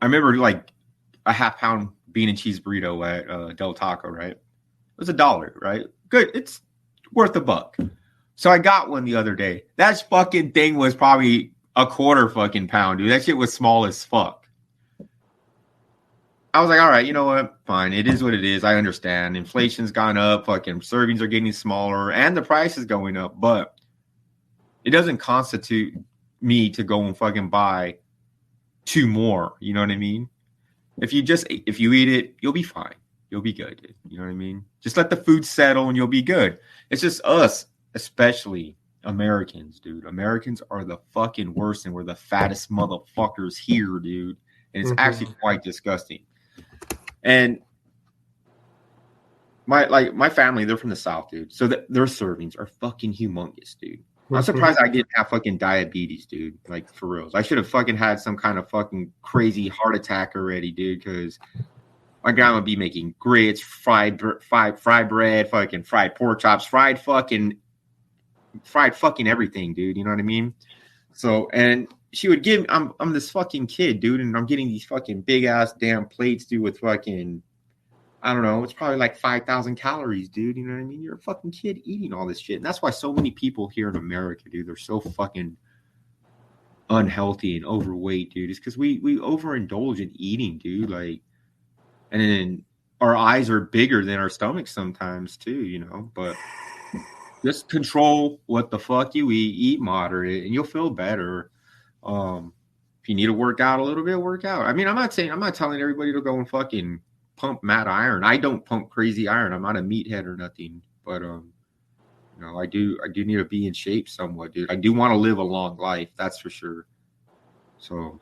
remember like a half-pound bean and cheese burrito at Del Taco, right? It was $1, right? Good. It's worth $1. So I got one the other day. That fucking thing was probably a quarter fucking pound, dude. That shit was small as fuck. I was like, all right, you know what? Fine. It is what it is. I understand. Inflation's gone up. Fucking servings are getting smaller and the price is going up. But it doesn't constitute me to go and fucking buy 2 more. You know what I mean? If you eat it, you'll be fine. You'll be good. Dude. You know what I mean? Just let the food settle and you'll be good. It's just us, especially Americans, dude. Americans are the fucking worst and we're the fattest motherfuckers here, dude. And it's actually quite disgusting. And my family, they're from the South, dude. So their servings are fucking humongous, dude. I'm surprised I didn't have fucking diabetes, dude. Like, for reals. I should have fucking had some kind of fucking crazy heart attack already, dude, because my grandma be making grits, fried bread, fucking fried pork chops, fried fucking everything, dude. You know what I mean? So, and she would give, I'm this fucking kid, dude, and I'm getting these fucking big ass damn plates, dude, with fucking, I don't know, it's probably like 5,000 calories, dude. You know what I mean? You're a fucking kid eating all this shit. And that's why so many people here in America, dude, they're so fucking unhealthy and overweight, dude. It's because we overindulge in eating, dude. Like, and then our eyes are bigger than our stomachs sometimes too, you know. But just control what the fuck you eat moderate, and you'll feel better. If you need to work out a little bit, work out. I mean, I'm not telling everybody to go and fucking pump mad iron. I don't pump crazy iron. I'm not a meathead or nothing, but I do need to be in shape somewhat, dude. I do want to live a long life, that's for sure. So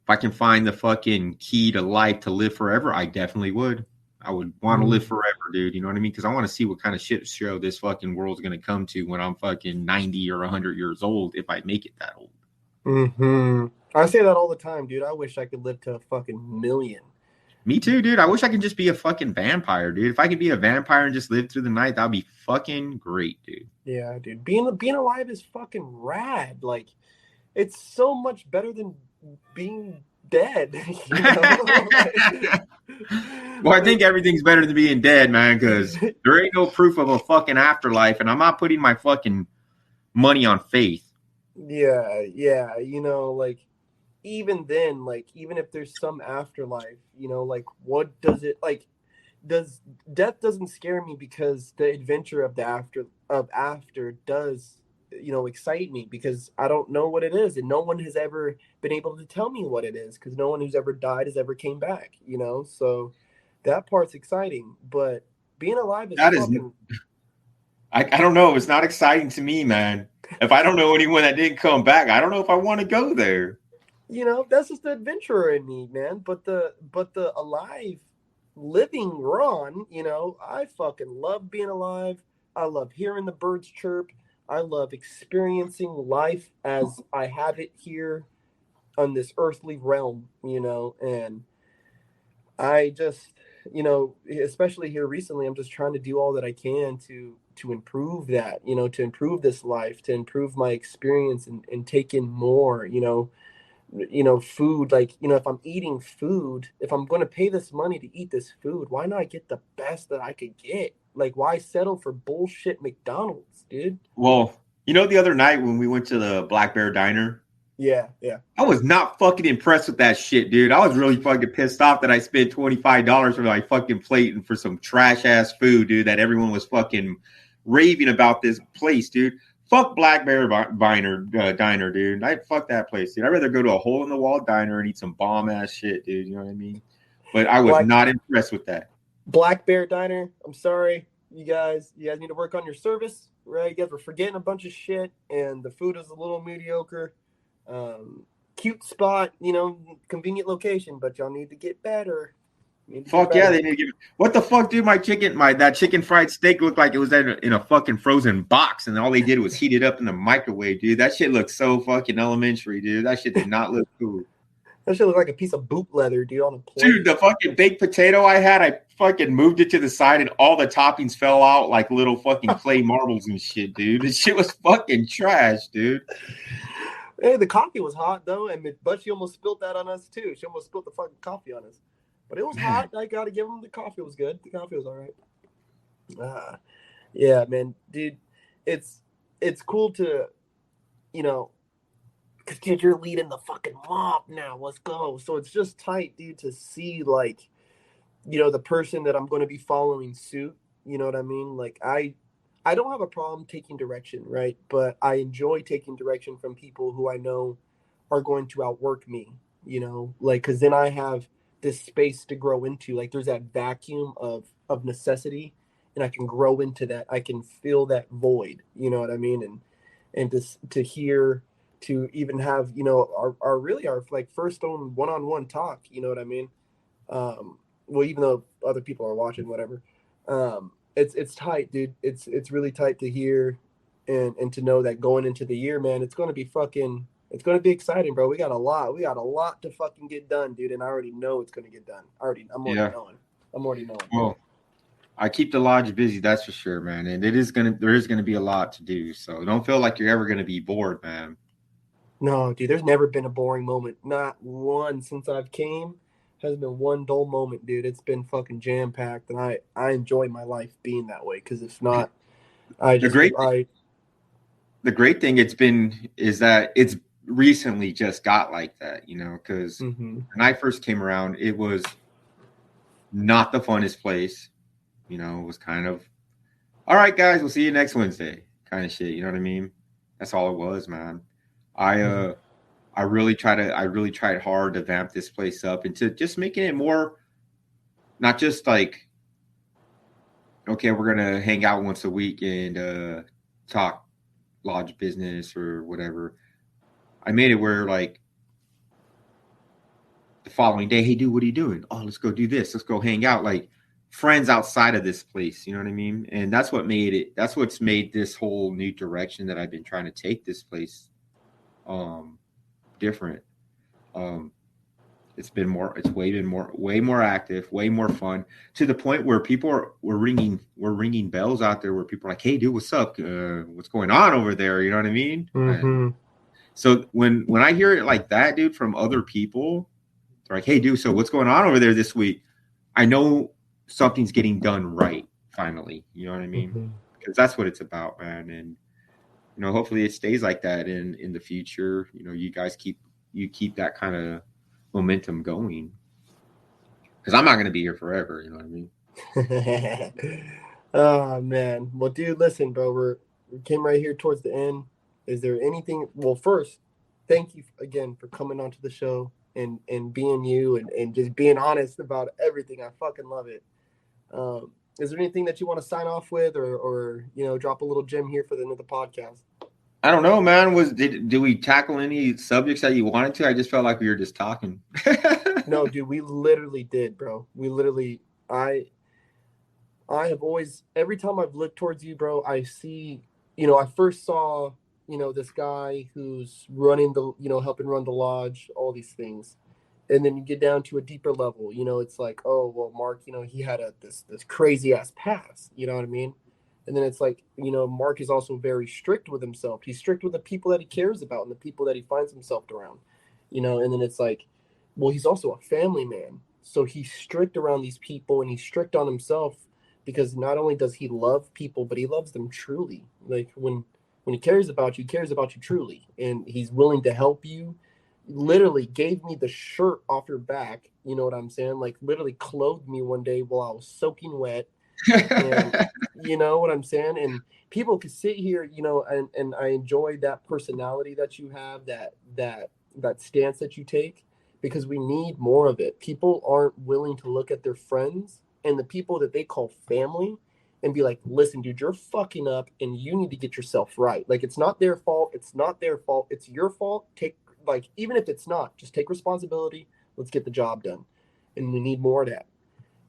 if I can find the fucking key to life to live forever, I definitely would. I would want to live forever, dude. You know what I mean? Because I want to see what kind of shit show this fucking world's gonna come to when I'm fucking 90 or 100 years old, if I make it that old. I say that all the time, dude. I wish I could live to a fucking million. Me too, dude. I wish I could just be a fucking vampire, dude. If I could be a vampire and just live through the night, that'd be fucking great, dude. Yeah, dude. Being alive is fucking rad. Like, it's so much better than being dead. You know? Well, I think everything's better than being dead, man, because there ain't no proof of a fucking afterlife, and I'm not putting my fucking money on faith. Yeah. You know, like, even then, like, even if there's some afterlife, you know, like, what does it, like, death doesn't scare me because the adventure of the after does, you know, excite me, because I don't know what it is, and no one has ever been able to tell me what it is, because no one who's ever died has ever came back, you know. So that part's exciting, but being alive is fucking... I don't know. It's not exciting to me, man. If I don't know anyone that didn't come back, I don't know if I want to go there. You know, that's just the adventurer in me, man. But the alive, living Ron, you know, I fucking love being alive. I love hearing the birds chirp. I love experiencing life as I have it here on this earthly realm, you know. And I just, you know, especially here recently, I'm just trying to do all that I can to improve that, you know, to improve this life, to improve my experience and take in more, you know, food. Like, you know, if I'm eating food, if I'm going to pay this money to eat this food, why not get the best that I could get? Like, why settle for bullshit McDonald's, dude? Well, you know, the other night when we went to the Black Bear Diner, yeah, I was not fucking impressed with that shit, dude. I was really fucking pissed off that I spent $25 for my fucking plate and for some trash ass food, dude, that everyone was fucking raving about this place, dude. Fuck Black Bear Diner, dude. Fuck that place, dude. I'd rather go to a hole in the wall diner and eat some bomb ass shit, dude. You know what I mean? But I was not impressed with that. Black Bear Diner. I'm sorry, you guys need to work on your service, right? You guys were forgetting a bunch of shit, and the food is a little mediocre. Cute spot, you know, convenient location, but y'all need to get better. Fuck yeah, they need to give it. What the fuck, dude? That chicken fried steak looked like it was in a fucking frozen box, and all they did was heat it up in the microwave, dude. That shit looked so fucking elementary, dude. That shit did not look cool. That shit looked like a piece of boot leather, dude, on a plate. Dude, the fucking baked potato I had, I fucking moved it to the side, and all the toppings fell out like little fucking clay marbles and shit, dude. This shit was fucking trash, dude. Hey, the coffee was hot though, but she almost spilled that on us too. She almost spilled the fucking coffee on us. But it was hot. I gotta give them, the coffee was good. The coffee was all right. Yeah, man, dude, it's cool to, you know, because dude, you're leading the fucking mob now. Let's go. So it's just tight, dude, to see, like, you know, the person that I'm going to be following suit. You know what I mean? Like, I don't have a problem taking direction, right? But I enjoy taking direction from people who I know are going to outwork me. You know, like, because then I have this space to grow into. Like, there's that vacuum of necessity, and I can grow into that. I can fill that void, you know what I mean? And to hear, to even have, you know, our like first own one-on-one talk, you know what I mean? Well, even though other people are watching, whatever. It's tight, dude. It's really tight to hear and to know that going into the year, man, it's going to be exciting, bro. We got a lot to fucking get done, dude. And I already know it's going to get done. I'm already knowing. Well, I keep the lodge busy, that's for sure, man. And there is going to be a lot to do. So don't feel like you're ever going to be bored, man. No, dude, there's never been a boring moment. Not one since I've came. Hasn't been one dull moment, dude. It's been fucking jam-packed. And I enjoy my life being that way. Because if not, the great thing is that it's recently just got like that, you know, because when I first came around, it was not the funnest place. You know, it was kind of, all right, guys, we'll see you next Wednesday kind of shit. You know what I mean? That's all it was, man. I really tried hard to vamp this place up into just making it more not just like, okay, we're gonna hang out once a week and talk lodge business or whatever. I made it where like the following day, hey dude, what are you doing? Oh, let's go do this. Let's go hang out. Like friends outside of this place, you know what I mean? And that's what made it. That's what's made this whole new direction that I've been trying to take this place different. It's been more. It's way more active, way more fun, to the point where we're ringing bells out there where people are like, hey dude, what's up? What's going on over there? You know what I mean? Mm-hmm. So when I hear it like that, dude, from other people, they're like, hey dude, so what's going on over there this week? I know something's getting done right finally. You know what I mean? Because that's what it's about, man. And hopefully it stays like that in the future. You guys keep that kind of momentum going. Because I'm not going to be here forever. You know what I mean? Oh man. Well, dude, listen, bro. We came right here towards the end. Is there anything? Well, first, thank you again for coming onto the show and being you and just being honest about everything. I fucking love it. Is there anything that you want to sign off with or drop a little gem here for the end of the podcast? I don't know, man. Did we tackle any subjects that you wanted to? I just felt like we were just talking. No, dude, we literally did, bro. I have always, every time I've looked towards you, bro, I see, I first saw, this guy who's running helping run the lodge, all these things. And then you get down to a deeper level, it's like, oh, well, Mark, he had this crazy ass past, you know what I mean? And then it's like, Mark is also very strict with himself. He's strict with the people that he cares about and the people that he finds himself around, and then it's like, well, he's also a family man. So he's strict around these people and he's strict on himself because not only does he love people, but he loves them truly. Like when he cares about you truly, and he's willing to help you. Literally gave me the shirt off your back. You know what I'm saying? Like literally clothed me one day while I was soaking wet. And you know what I'm saying? And people could sit here, and I enjoy that personality that you have, that stance that you take, because we need more of it. People aren't willing to look at their friends and the people that they call family and be like, listen, dude, you're fucking up and you need to get yourself right. Like, it's not their fault. It's not their fault. It's your fault. Even if it's not, just take responsibility. Let's get the job done. And we need more of that.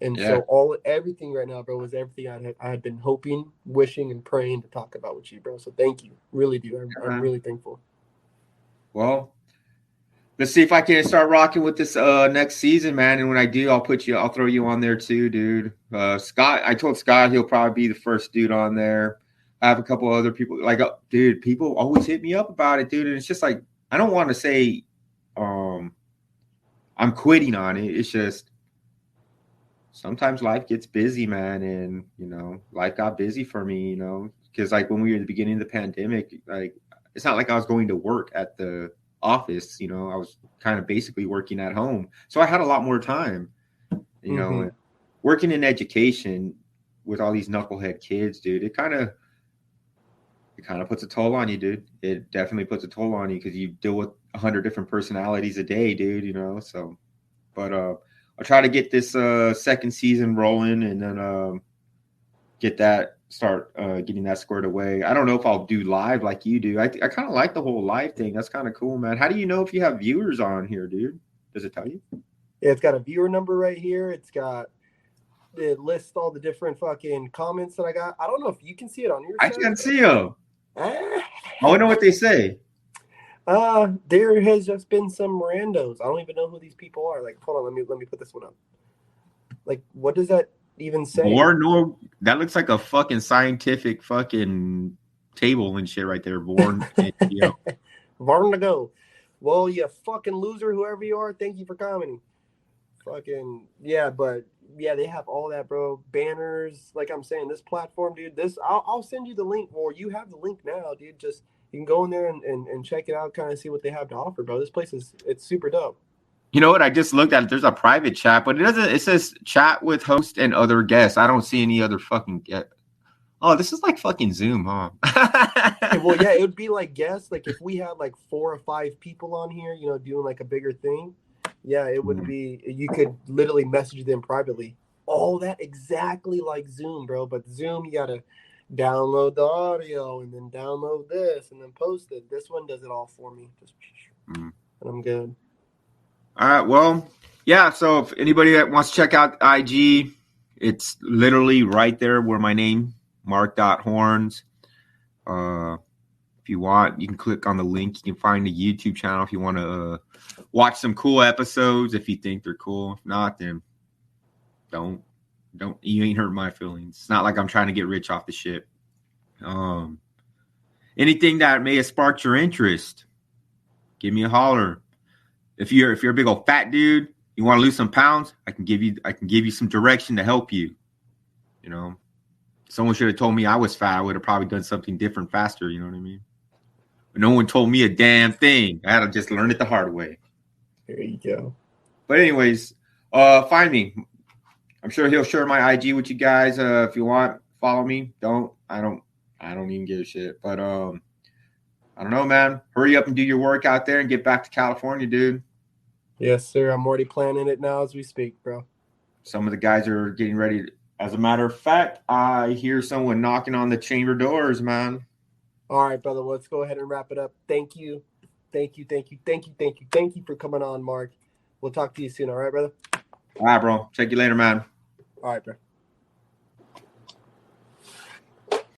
And so everything right now, bro, was everything I had been hoping, wishing, and praying to talk about with you, bro. So thank you. Really do. I'm really thankful. Well, let's see if I can start rocking with this next season, man. And when I do, I'll throw you on there too, dude. Scott, I told Scott he'll probably be the first dude on there. I have a couple other people. Like, dude, people always hit me up about it, dude. And it's just like, I don't want to say I'm quitting on it. It's just sometimes life gets busy, man. And, life got busy for me, because like when we were in the beginning of the pandemic, like it's not like I was going to work at the office, I was kind of basically working at home. So I had a lot more time, and working in education with all these knucklehead kids, dude, it kind of puts a toll on you, dude. It definitely puts a toll on you because you deal with 100 different personalities a day, dude, so, but, I'll try to get this second season rolling and then getting that squared away. I don't know if I'll do live like you do. I kind of like the whole live thing. That's kind of cool, man. How do you know if you have viewers on here, dude? Does it tell you? Yeah, it's got a viewer number right here. It lists all the different fucking comments that I got. I don't know if you can see it on your side. I can see them. I wonder what they say. There has just been some randos. I don't even know who these people are. Like, hold on, let me put this one up. Like, what does that even say? That looks like a fucking scientific fucking table and shit right there. Born to go. Well, you fucking loser, whoever you are, thank you for commenting. Fucking yeah, but yeah, they have all that, bro. Banners, like I'm saying, this platform, dude. I'll send you the link, or you have the link now, dude. Just you can go in there and check it out, kind of see what they have to offer, bro. This place it's super dope. You know what? I just looked at it. There's a private chat, but it says chat with host and other guests. I don't see any other fucking guest. Oh, this is like fucking Zoom, huh? Well, yeah, it would be like guests. Like if we had like 4 or 5 people on here, doing like a bigger thing. Yeah, it would be. You could literally message them privately. all that exactly like Zoom, bro. But Zoom, you gotta download the audio and then download this and then post it. This one does it all for me. Just and I'm good. All right. Well, yeah. So if anybody that wants to check out IG, it's literally right there where my name, Mark.Horns. If you want, you can click on the link. You can find the YouTube channel if you want to watch some cool episodes. If you think they're cool, if not, then don't. You ain't hurt my feelings. It's not like I'm trying to get rich off the shit. Anything that may have sparked your interest, give me a holler. If you're a big old fat dude, you want to lose some pounds, I can give you some direction to help you. You know, someone should have told me I was fat. I would have probably done something different faster. You know what I mean? But no one told me a damn thing. I had to just learn it the hard way. There you go. But anyways, find me. I'm sure he'll share my IG with you guys. If you want, follow me. I don't even give a shit. But I don't know, man. Hurry up and do your work out there and get back to California, dude. Yes, sir. I'm already planning it now as we speak, bro. Some of the guys are getting ready. As a matter of fact, I hear someone knocking on the chamber doors, man. All right, brother. Let's go ahead and wrap it up. Thank you for coming on, Mark. We'll talk to you soon. All right, brother? All right, bro. Check you later, man. All right, bro.